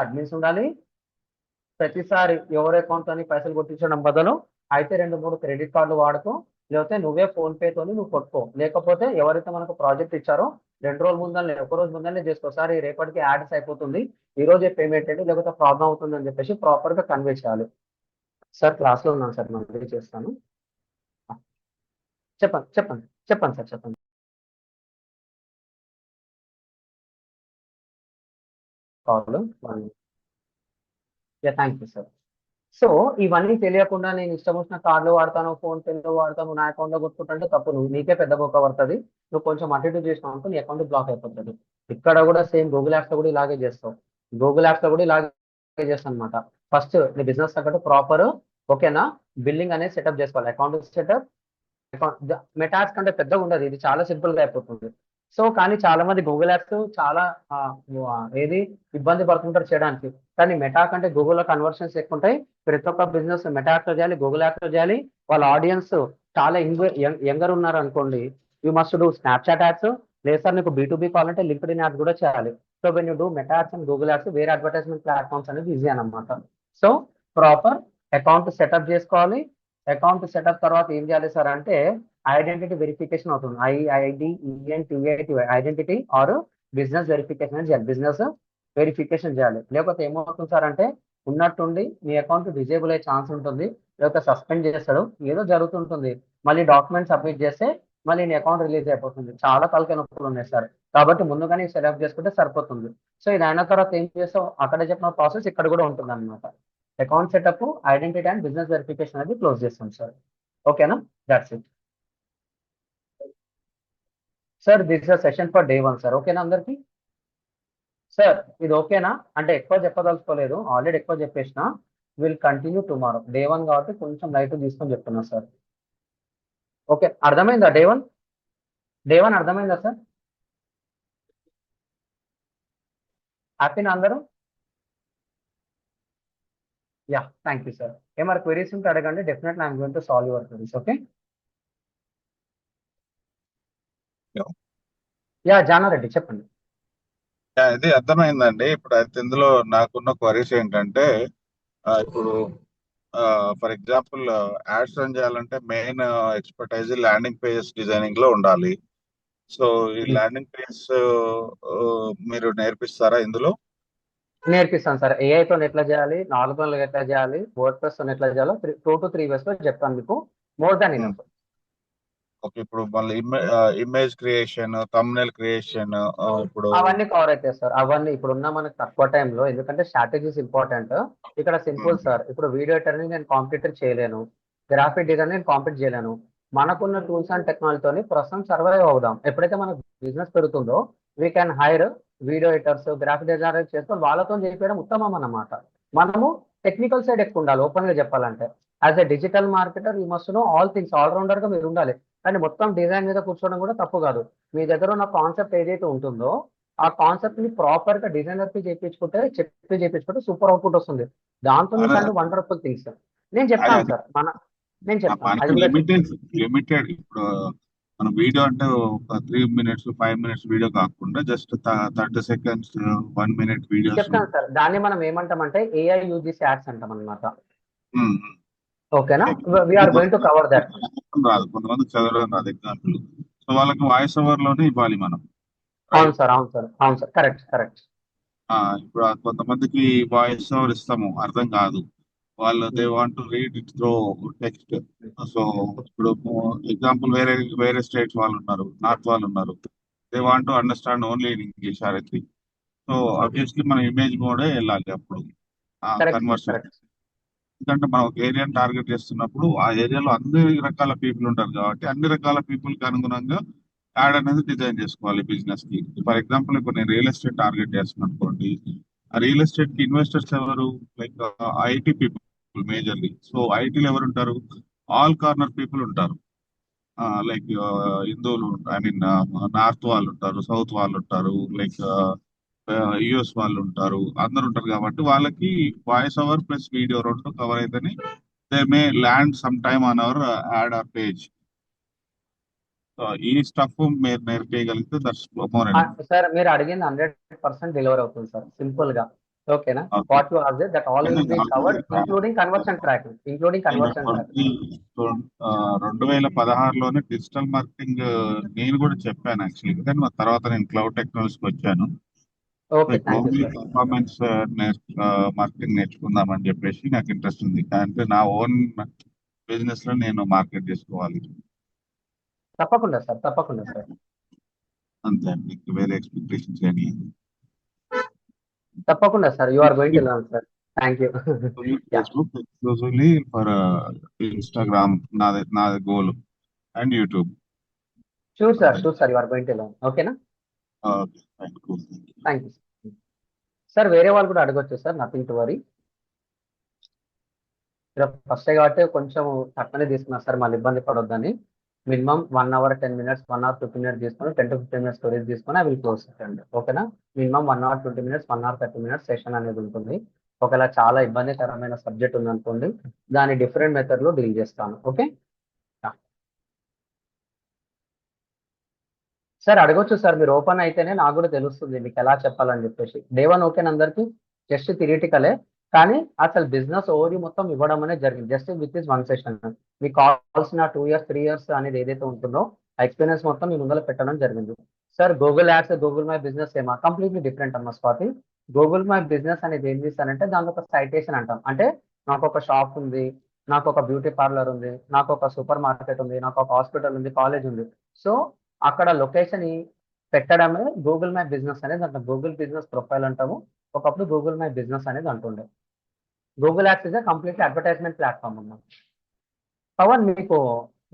admins ఉండాలి. ప్రతిసారి ఎవరి అకౌంట్ అని పైసలు కొట్టించడం బదులు అయితే 2-3 క్రెడిట్ కార్డులు వాడుతూ, లేకపోతే నువ్వే ఫోన్ పే తోని నువ్వు కొట్టుకో, లేకపోతే ఎవరైతే మనకు ప్రాజెక్ట్ ఇచ్చారో 2 రోజుల ముందరనే, 1 రోజు ముందరనే చేసుకో, సార్ ఈ రేపటికి యాడ్స్ అయిపోతుంది, ఈ రోజే పేమెంట్ ఏంటి, లేకపోతే ప్రాబ్లం అవుతుంది అని చెప్పేసి ప్రాపర్ గా కన్వే చేయాలి. సార్ క్లాస్ లో ఉన్నాను సార్, మళ్ళీ చేస్తాను. చెప్పండి చెప్పండి చెప్పండి సార్ చెప్పండి. Call thank you sir. So ఇవన్నీ తెలియకుండా నేను ఇష్టం వచ్చిన కార్డులు వాడతాను, ఫోన్ పేలో వాడతాను, నా అకౌంట్ లో కొట్టుకుంటుంటే తప్పు. నువ్వు నీకే పెద్ద బొక్క పడుతుంది. నువ్వు కొంచెం అటు ఇటు చేసినావు అనుకో, నీ అకౌంట్ బ్లాక్ అయిపోతుంది. ఇక్కడ కూడా సేమ్ గూగుల్ యాప్స్ లో కూడా ఇలాగే చేస్తావు. గూగుల్ యాప్స్ లో కూడా ఇలాగే చేస్తాను అనమాట. ఫస్ట్ నీ బిజినెస్ తగ్గట్టు ప్రాపర్, ఓకేనా, బిల్లింగ్ అనేది సెటప్ చేసుకోవాలి. అకౌంట్ సెటప్, మెటాస్ కంటే పెద్దగా ఉండదు, ఇది చాలా సింపుల్ గా అయిపోతుంది. సో కానీ చాలా మంది గూగుల్ యాప్స్ చాలా ఏది ఇబ్బంది పడుతుంటారు చేయడానికి. కానీ మెటా కంటే గూగుల్లో కన్వర్షన్స్ ఎక్కువ ఉంటాయి. ప్రతి ఒక్క బిజినెస్ మెటా యాప్ లో చేయాలి, గూగుల్ యాప్ లో చేయాలి. వాళ్ళ ఆడియన్స్ చాలా యంగర్ ఉన్నారు అనుకోండి, you must do Snapchat ads, లేదు సార్ నీకు B2B కావాలంటే లింక్డ్ ఇన్ యాప్ కూడా చేయాలి. So when you do meta apps and Google apps, వేరే అడ్వర్టైజ్మెంట్ ప్లాట్ఫామ్స్ అనేది ఈజీ అనమాట. సో ప్రాపర్ అకౌంట్ సెటప్ చేసుకోవాలి. అకౌంట్ సెటప్ తర్వాత ఏం చేయాలి సార్ అంటే ఐడెంటిటీ వెరిఫికేషన్ అవుతుంది. IIDENTITY identity or business verification చేయాలి. బిజినెస్ వెరిఫికేషన్ చేయాలి. లేకపోతే ఏమవుతుంది సార్ అంటే ఉన్నట్టుండి మీ అకౌంట్ డిజేబుల్ అయ్యే ఛాన్స్ ఉంటుంది, లేకపోతే సస్పెండ్ చేస్తాడు, ఏదో జరుగుతుంటుంది. మళ్ళీ డాక్యుమెంట్ సబ్మిట్ చేస్తే మళ్ళీ నీ అకౌంట్ రిలీజ్ అయిపోతుంది. చాలా తలకాయ నొప్పులు ఉన్నాయి సార్. కాబట్టి ముందుగానే సెలెక్ట్ చేసుకుంటే సరిపోతుంది. సో ఇది అయిన తర్వాత ఏం చేస్తావు, అక్కడ చెప్పిన ప్రాసెస్ ఇక్కడ కూడా ఉంటుంది అనమాట. Account setup, identity and business verification అనేది క్లోజ్ చేస్తాం సార్. ఓకేనా, that's it sir. This is session for day 1 sir. ఓకేనా అందరికి సార్? ఇది ఓకేనా అంటే ఎక్కువ చెప్పదలుచుకోలేదు, ఆల్రెడీ ఎక్కువ చెప్పేసిన. Will continue tomorrow. డే 1 కాబట్టి కొంచెం లైట్ తీసుకొని చెప్తున్నా సార్. ఓకే, అర్థమైందా? డే 1 అర్థమైందా సార్? హ్యాపీనా అందరూ? Yeah, thank you sir. ఏమైనా క్వెరీస్ ఉంటే అడగండి, definitely I'm going to solve your queries. Okay, yeah Janareddy చెప్పండి. ఇది అర్థమైందండి. ఇప్పుడు అయితే ఇందులో నాకున్న క్వరీస్ ఏంటంటే ఇప్పుడు ఫర్ ఎగ్జాంపుల్ యాడ్స్ రన్ చేయాలంటే main expertise landing pages designing లో ఉండాలి. సో ఈ ల్యాండింగ్ పేజ్ మీరు నేర్పిస్తారా ఇందులో? నేర్పిస్తాను సార్. ఏఐతో ఎట్లా చేయాలి, నార్మల్ ఎట్లా చేయాలి, వర్డ్ ప్రెస్ ఎట్లా చేయాలో 2 to 3 ways లో చెప్తాను మీకు. More than enough. ఓకే, ఇప్పుడు మళ్ళీ ఇమేజ్ క్రియేషన్, థంబ్నెయిల్ క్రియేషన్, ఇప్పుడు అవన్నీ కవర్ అవుతాయి సార్. అవన్నీ ఇప్పుడు ఉన్న మనకు తక్కువ టైంలో, ఎందుకంటే స్ట్రాటజీస్ ఇంపార్టెంట్. ఇక్కడ సింపుల్ సార్. ఇప్పుడు వీడియో ఎడిటర్ ని నేను కాంపిటీటర్ చేయలేను, గ్రాఫిక్ డిజైన్ నేను కాంపిట్ చేయలేను. మనకున్న టూల్స్ అండ్ టెక్నాలజీతోని ప్రస్తుతం సర్వైవ్ అవుదాం. ఎప్పుడైతే మన బిజినెస్ పెరుగుతుందో we can hire video editors, graphic designer చేసుకొని వాళ్ళతో చేయడం ఉత్తమం అన్నమాట. మనము టెక్నికల్ సైడ్ ఎక్కువ ఉండాలి. ఓపెన్ గా చెప్పాలంటే as a digital marketer you must know all things, all rounder గా మీరు ఉండాలి. కానీ మొత్తం డిజైన్ మీద కూర్చోవడం కూడా తప్పు కాదు. మీ దగ్గర ఉన్న కాన్సెప్ట్ ఏదైతే ఉంటుందో ఆ కాన్సెప్ట్ ని ప్రాపర్ గా డిజైనర్ కి చేయించుకుంటే సూపర్ అవుట్పుట్ వస్తుంది. దాంతో మీ కంటే వండర్ఫుల్ థింగ్స్ నేను చెప్తాను సార్. నేను చెప్తాను అది కూడా. లిమిటెడ్ ఇప్పుడు మన వీడియో అంటే ఒక 3 minutes 5 minutes వీడియో కాకుండా జస్ట్ 30 seconds 1 minute వీడియోస్ చెప్తాను సార్. దాన్ని మనం ఏమంటామంటే AI యూజీసీ యాడ్స్ అంటాం అనమాట. ఓకేనా, we are going to cover that. రాదు, కొంతమంది చదవడం రాదు ఎగ్జాంపుల్. సో వాళ్ళకి వాయిస్ ఓవర్ లోనే ఇవ్వాలి మనం. అవును సార్, అవును సార్, అవును సార్, కరెక్ట్ కరెక్ట్. ఇప్పుడు కొంతమందికి వాయిస్ ఓవర్ ఇస్తాము, అర్థం కాదు, వాళ్ళు they want to read it through text. So ఇప్పుడు ఎగ్జాంపుల్ వేరే వేరే స్టేట్స్ వాళ్ళు ఉన్నారు, నార్త్ వాళ్ళు ఉన్నారు, they want to understand only in English or ఎత్రీ. సో ఆబ్వియస్లీ మనం ఇమేజ్ మోడే వెళ్ళాలి అప్పుడు కన్వర్షన్. ఎందుకంటే మనం ఒక ఏరియాని టార్గెట్ చేస్తున్నప్పుడు ఆ ఏరియాలో అన్ని రకాల పీపుల్ ఉంటారు కాబట్టి అన్ని రకాల పీపుల్ కి అనుగుణంగా యాడ్ అనేది డిజైన్ చేసుకోవాలి బిజినెస్ కి. ఫర్ ఎగ్జాంపుల్ ఇప్పుడు నేను రియల్ ఎస్టేట్ టార్గెట్ చేస్తున్నాను అనుకోండి, ఆ రియల్ ఎస్టేట్ కి ఇన్వెస్టర్స్ ఎవరు? Like IT people majorly. So ఐటీలో ఎవరు ఉంటారు? ఆల్ కార్నర్ పీపుల్ ఉంటారు. లైక్ హిందువులు, ఐ మీన్ నార్త్ వాళ్ళు ఉంటారు, సౌత్ వాళ్ళు ఉంటారు, లైక్ యుఎస్ వాళ్ళు ఉంటారు, అందరు ఉంటారు కాబట్టి వాళ్ళకి వాయిస్ ఓవర్ ప్లస్ వీడియో రెండు కవర్ అయితేనే they may land some time on our ad or page. ఈ స్టఫ్ మీరు నేర్పించగలిగితే దట్స్ మోర్ అండ్ సార్ మీరు అడిగింది 100% డెలివర్ అవుతుంది సార్, సింపుల్ గా. ఓకేనా? Okay. What you are that all will be covered, including conversion tracking, including నేను conversion tracking. 2016లోనే డిజిటల్ మార్కెటింగ్ నేను కూడా చెప్పాను యాక్చువల్లీ, కానీ మా తర్వాత నేను క్లౌడ్ టెక్నాలజీకి వచ్చాను. Okay, thank you only sir. Performance marketing నేర్చుకుందామని చెప్పేసి నాకు ఇంట్రెస్ట్ ఉంది. అంటే నా ఓన్ బిజినెస్ లో నేను మార్కెట్ చేసుకోవాలి, తప్పకుండా సార్, తప్పకుండా సార్. అంతే అండి. ఇంకా వేరే ఎక్స్పెక్టేషన్స్ కానీ తప్పకుండా sir, you are going to learn sir. Thank you. Yeah, Facebook exclusively for Instagram, నాది goal, and YouTube. Sure sir, sure sir, you are going to learn. ఓకేనా? Okay, cool. Thank you sir. వేరే వాళ్ళు కూడా అడగొచ్చు sir, nothing to worry. First కాబట్టి కొంచెం తక్కువనే తీసుకున్నా సార్, మళ్ళీ ఇబ్బంది పడొద్దని. Minimum 1 hour 10 minutes, 1 hour 15 minutes తీసుకొని 10 to 15 minutes స్టోరేజ్ తీసుకొని ఐ విల్ క్లోజ్ అండి. ఓకేనా? Minimum 1 hour 20 minutes, 1 hour 30 minutes session అనేది ఉంటుంది. ఒకవేళ చాలా ఇబ్బందికరమైన సబ్జెక్ట్ ఉందనుకోండి, దాన్ని డిఫరెంట్ మెథడ్ లో డీల్ చేస్తాను. ఓకే సార్, అడగొచ్చు సార్. మీరు ఓపెన్ అయితేనే నాకు కూడా తెలుస్తుంది మీకు ఎలా చెప్పాలని చెప్పేసి. డే 1 ఓకేనా అందరికి? జస్ట్ థియరిటికలే, కానీ అసలు బిజినెస్ ఓవర్ మొత్తం ఇవ్వడం అనేది జరిగింది జస్ట్ విత్ ఇస్ 1 session. మీకు కావాల్సిన 2 years 3 years అనేది ఏదైతే ఉంటుందో ఆ ఎక్స్పీరియన్స్ మొత్తం మీ ముందర పెట్టడం జరిగింది. Sir Google ads, Google my business ఏమా కంప్లీట్లీ డిఫరెంట్ అమ్మ స్వాతి. గూగుల్ మై బిజినెస్ అనేది ఏం చేస్తానంటే దాని ఒక సైటేషన్ అంటాం. అంటే నాకు ఒక షాప్ ఉంది, నాకు ఒక బ్యూటీ పార్లర్ ఉంది, నాకు ఒక సూపర్ మార్కెట్ ఉంది, నాకు ఒక హాస్పిటల్ ఉంది, కాలేజ్ ఉంది. సో అక్కడ లొకేషన్ పెట్టడమే గూగుల్ మై బిజినెస్ అనేది అంటాం. గూగుల్ బిజినెస్ ప్రొఫైల్ అంటాము, ఒకప్పుడు గూగుల్ మై బిజినెస్ అనేది అంటుండే. Google ads is completely advertisement platform అన్నమాట. పవన్,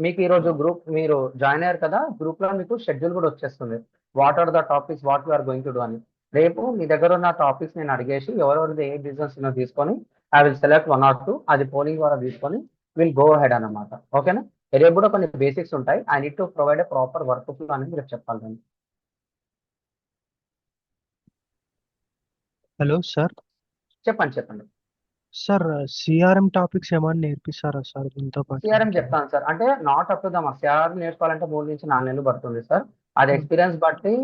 మీకు ఈరోజు గ్రూప్ మీరు జాయిన్ అయ్యారు కదా, గ్రూప్ లో మీకు షెడ్యూల్ కూడా వచ్చేస్తుంది. What are the topics what you are going to do అని. రేపు మీ దగ్గర ఉన్న టాపిక్స్ నేను అడిగేసి ఎవరెవరిది ఏ బిజినెస్ తీసుకొని ఐ విల్ సెలెక్ట్ 1 or 2, అది పోలింగ్ ద్వారా తీసుకొని విల్ గో హెడ్ అన్నమాట. ఓకేనా? రేపు కూడా కొన్ని బేసిక్స్ ఉంటాయి. I need to provide a proper work flow అనేది రేపు చెప్పాలి. Hello sir. చెప్పండి చెప్పండి. సార్ సిఆర్ఎం టాపిక్స్ ఏమైనా నేర్పిస్తారా సార్ దీంతో పాటు? సిఆర్ఎం చెప్తాను సార్. అంటే not up to the mark. CRM నేర్చుకోవాలంటే 3 నుంచి 4 నెలలు పడుతుంది సార్. అది ఎక్స్పీరియన్స్ బట్టి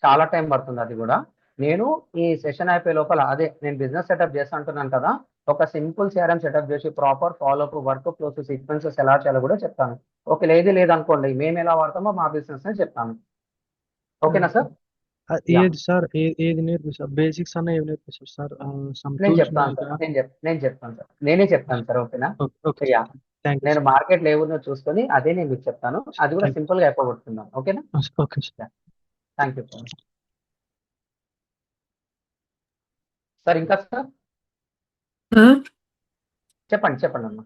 చాలా టైం పడుతుంది. అది కూడా నేను ఈ సెషన్ అయిపోయే లోపల, అదే నేను బిజినెస్ సెటప్ చేస్తా అంటున్నాను కదా, ఒక సింపుల్ సిఆర్ఎం సెటప్ చేసి proper follow up, work flows, sequences ఎలా చేయాలో కూడా చెప్తాను. ఓకే, లేదనుకోండి మేము ఎలా వాడతామో మా బిజినెస్ నే చెప్తాను. ఓకేనా సార్? ఏది సార్, ఏది నేర్పిస్తారు? బేసిక్స్ అన్న ఏమి నేర్పిస్తారు సార్? నేను చెప్తాను సార్, నేను చెప్తాను సార్, నేనే చెప్తాను సార్. ఓకేనా? ఓకే, యా, థ్యాంక్ యూ నేను సార్. మార్కెట్ లేవునో చూసుకొని అదే నేను మీకు చెప్తాను. అది కూడా Thank you. సింపుల్ గా అయిపోగొడుతున్నాను. ఓకేనా? Okay sir. Thank you sir. ఇంకా సార్ సార్ చెప్పండి అమ్మా.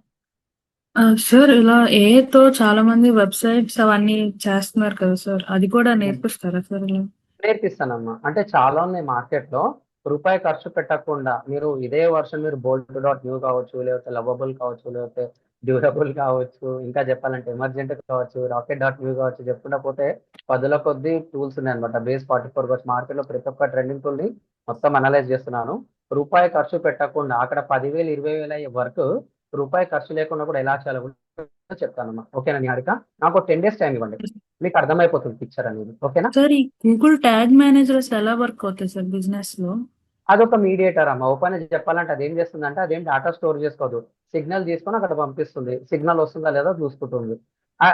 సార్ ఇలా ఏతో చాలా మంది వెబ్సైట్స్ అవన్నీ చేస్తున్నారు కదా సార్, అది కూడా నేర్పిస్తారా సార్ ఇలా? నేర్పిస్తానమ్మా. అంటే చాలా ఉన్నాయి మార్కెట్ లో. రూపాయి ఖర్చు పెట్టకుండా మీరు ఇదే వర్షన్ మీరు bolt.new కావచ్చు, లేకపోతే లవబుల్ కావచ్చు, లేకపోతే డ్యూరబుల్ కావచ్చు, ఇంకా చెప్పాలంటే ఎమర్జెంట్ కావచ్చు, rocket.new కావచ్చు, చెప్పుకుంటా పోతే పదుల కొద్ది టూల్స్ ఉన్నాయి అనమాట. బేస్ 44 కావచ్చు. మార్కెట్ లో ప్రతి ఒక్క ట్రెండింగ్ టూల్ ని మొత్తం అనలైజ్ చేస్తున్నాను. రూపాయి ఖర్చు పెట్టకుండా అక్కడ 10,000 20,000 అయ్యే వర్క్ రూపాయి ఖర్చు లేకుండా కూడా ఎలా చేయాలో కూడా చెప్తానమ్మా. ఓకేనా నిహారిక? నాకు 10 days టైం ఇవ్వండి, మీకు అర్థమైపోతుంది పిక్చర్ అనేది. ఓకేనా? సార్ ఈ గూగుల్ ట్యాగ్ మేనేజర్స్ ఎలా వర్క్ అవుతాయి సార్ బిజినెస్ లో? అదొక మీడియేటర్ అమ్మ. ఓపెన్ చెప్పాలంటే అదేం చేస్తుందంటే అదేం డేటా స్టోర్ చేసుకోదు, సిగ్నల్ తీసుకొని అక్కడ పంపిస్తుంది. సిగ్నల్ వస్తుందా లేదా చూసుకుంటుంది.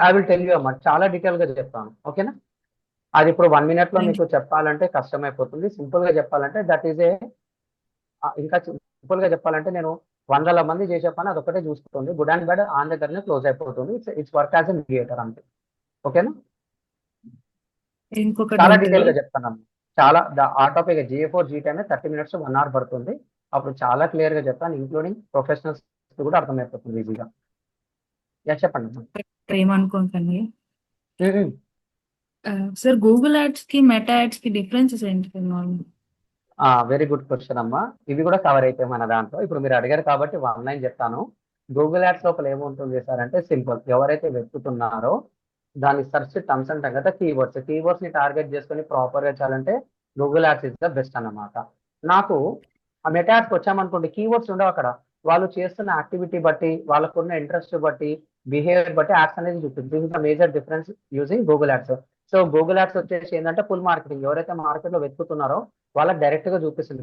ఐ విల్ టెల్ యూ అమ్మ, చాలా డీటెయిల్ గా చెప్తాను. ఓకేనా? అది ఇప్పుడు 1 minute లో మీకు చెప్పాలంటే కష్టమైపోతుంది. సింపుల్ గా చెప్పాలంటే దట్ ఈజ్ ఇంకా సింపుల్ గా చెప్పాలంటే నేను 100 మంది చేసే పని అదొకటే చూసుకుంటుంది. గుడ్ అండ్ బ్యాడ్ ఆన్ దగ్గరనే క్లోజ్ అయిపోతుంది. It's work as a mediator అంతే. ఓకేనా? ఇంకొకటి చాలా ఏంటి? డీటెయిల్ గా చెప్తాను. చాలా ఆ topic G4 G10 30 minutes 1 hour పడుతుంది. అప్పుడు చాలా క్లియర్ గా చెప్తాను, ఇంక్లూడింగ్ ప్రొఫెషనల్స్ కూడా అర్థమైపోతుంది ఈజీగా. చెప్పండి. ఏమనుకోకండి సార్. గూగుల్ యాడ్స్ కి మెటా యాడ్స్ కి డిఫరెన్సెస్ ఏంటి సార్? వెరీ గుడ్ క్వశ్చన్ అమ్మా. ఇవి కూడా కవర్ అయితే మన దాంట్లో. ఇప్పుడు మీరు అడిగారు కాబట్టి 1 line చెప్తాను. గూగుల్ యాడ్స్ లోపల ఏముంటుంది సార్ అంటే సింపుల్. ఎవరైతే వెతుకుతున్నారో దాని సెర్చ్ టర్మ్స్ అంటాం కదా, కీవర్డ్స్ ని టార్గెట్ చేసుకొని ప్రాపర్ గా చేయాలంటే Google ads is the best అన్నమాట. నాకు ఆ మెటా యాడ్స్కి వచ్చామనుకోండి, కీవర్డ్స్ ఉండవు అక్కడ. వాళ్ళు చేస్తున్న యాక్టివిటీ బట్టి, వాళ్ళకున్న ఇంట్రెస్ట్ బట్టి, బిహేవియర్ బట్టి యాడ్స్ అనేది చూపిస్తుంది. This is the major difference using Google ads. So Google ads వచ్చేసి ఏంటంటే ఫుల్ మార్కెటింగ్. ఎవరైతే మార్కెట్ లో వెతుకుతున్నారో వాళ్ళకి డైరెక్ట్ గా చూపిస్తుంది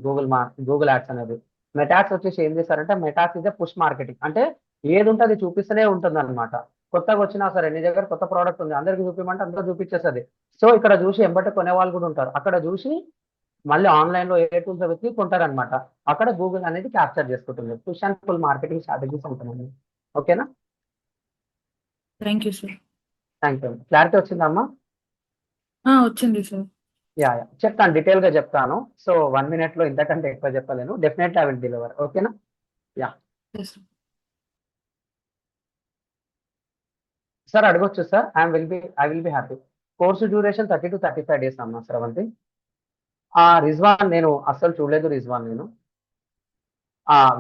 గూగుల్ యాడ్స్ అనేది. మెటాట్స్ వచ్చేసి ఏం చేస్తారంటే మెటాట్స్ ఇదే పుష్ మార్కెటింగ్. అంటే ఏది ఉంటే అది చూపిస్తూనే ఉంటుంది అనమాట. కొత్తగా వచ్చినా సరే నీ దగ్గర కొత్త ప్రోడక్ట్ ఉంది, అందరికి చూపించమంటే అందరూ చూపించేస్తుంది. సో ఇక్కడ చూసి ఎంబట కొనే వాళ్ళు కూడా ఉంటారు. అక్కడ చూసి మళ్ళీ ఆన్లైన్ లో ఏ టూల్స్ వెతికి కొంటారనమాట. అక్కడ గూగుల్ అనేది క్యాప్చర్ చేసుకుంటుంది. Push and full marketing strategies ఉంటున్నాయి. ఓకేనా? Thank you sir. Thank you. Clarity వచ్చిందమ్మా? వచ్చింది సార్. యా చెప్తాను, డీటెయిల్ గా చెప్తాను. సో 1 minute లో ఇంతకంటే ఎక్కువ చెప్పలేను. Definitely I will deliver. ఓకేనా? Yeah Yes, sir. సార్ అడగొచ్చు sir. I will be happy. Course duration 30 to 35 days అమ్మా శ్రవంతి. రిజ్వాన్ నేను అస్సలు చూడలేదు. రిజ్వాన్ నేను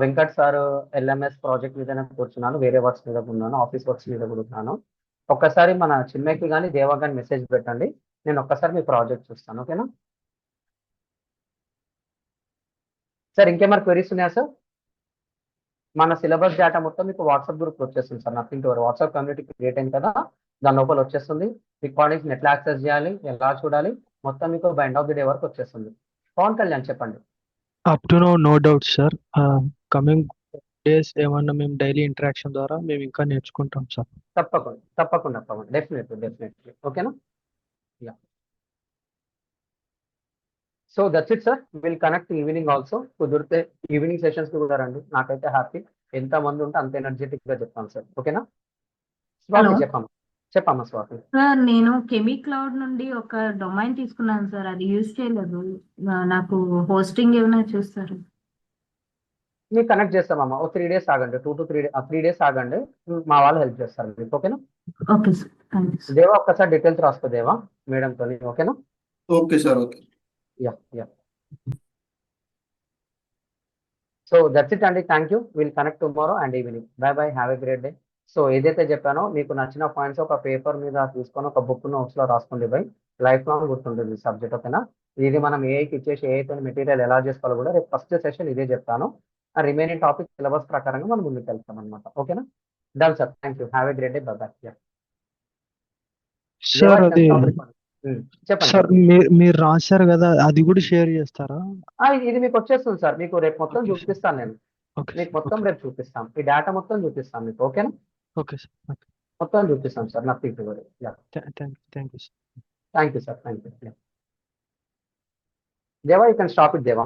వెంకట్ సార్ ఎల్ఎంఎస్ ప్రాజెక్ట్ మీదనే కూర్చున్నాను. వేరే వర్క్స్ మీద ఉన్నాను, ఆఫీస్ వర్క్స్ మీద కూడా ఉన్నాను. ఒక్కసారి మన చిన్మయ్యకి కానీ దేవా కానీ మెసేజ్ పెట్టండి. నేను ఒక్కసారి మీ ప్రాజెక్ట్ చూస్తాను. ఓకేనా సార్? ఇంకేమైనా క్వెరీస్ ఉన్నాయా సార్? మన సిలబస్ డేటా మొత్తం మీకు వాట్సాప్ గ్రూప్ వచ్చేస్తుంది sir. Nothing to worry. WhatsApp community create అయింది కదా, దాని లోపల వచ్చేస్తుంది. రికార్డింగ్స్ ఎట్లా యాక్సెస్ చేయాలి, ఎలా చూడాలి, మొత్తం మీకు by end of the day వరకు వచ్చేస్తుంది. పవన్ కళ్యాణ్ చెప్పండి. Up to know doubt sir. Coming days ఏమన్నా మేము డైలీ ఇంటరాక్షన్ ద్వారా మేము ఇంకా నేర్చుకుంటాం సార్. తప్పకుండా పవన్. డెఫినెట్లీ. ఓకేనా? Yeah. So that's it sir. Will connect evening also. కుదిరితే ఈవినింగ్ సెషన్స్ కి కూడా రండి. నాకైతే హ్యాపీ. ఎంత మంది ఉంటే అంత ఎనర్జెటిక్ గా చెప్తాను సార్. ఓకేనా? స్వామి చెప్పమ్మా స్వామి. సార్ నేను కెమిక్లౌడ్ నుండి ఒక డొమైన్ తీసుకున్నాను సార్, అది యూజ్ చేయలేదు. నాకు హోస్టింగ్ ఏమైనా చూస్తారు? మీకు కనెక్ట్ చేస్తామమ్మా. ఓ 3 days ఆగండి. 2 to 3 days ఆగండి. మా వాళ్ళు హెల్ప్ చేస్తారు మీకు. ఓకేనా? Okay sir, thank you. Deva ఒక్కసారి డీటెయిల్స్ రాసుకో దేవా మేడంతో. ఓకేనా? Okay sir. Okay. Yeah. So that's it అండి. Thank you. Will connect tomorrow and evening. Bye. Have a great day. So ఏదైతే చెప్పానో మీకు నచ్చిన పాయింట్స్ ఒక పేపర్ మీద తీసుకొని ఒక బుక్ నోట్స్ లో రాసుకోండి. బై లైఫ్ లాంగ్ గుర్తుంటుంది ఈ సబ్జెక్ట్. ఓకేనా? ఇది మనం ఏఐకి ఇచ్చేసి ఏఐతో మెటీరియల్ ఎలా చేసుకోవాలో కూడా రేపు ఫస్ట్ సెషన్ ఇదే చెప్తాను. ఆ రిమైనింగ్ టాపిక్ సిలబస్ ప్రకారంగా మనం ముందుకు వెళ్తాం అనమాట. ఓకేనా? Done sir. Thank you. Have a great day. By. Sir అది చెప్పండి సార్ మీరు రాశారు కదా, అది కూడా షేర్ చేస్తారా? ఇది మీకు వచ్చేస్తుంది సార్. మీకు రేపు మొత్తం Okay, sir. చూపిస్తాను నేను. ఓకే మీకు మొత్తం రేపు చూపిస్తాం. ఈ డేటా మొత్తం చూపిస్తాను మీకు. ఓకేనా? Okay sir. మొత్తం చూపిస్తాం sir. Nothing to worry. Thank you sir. Thank you sir. Thank you. దేవా యూ కెన్ స్టాప్ ఇట్ దేవా.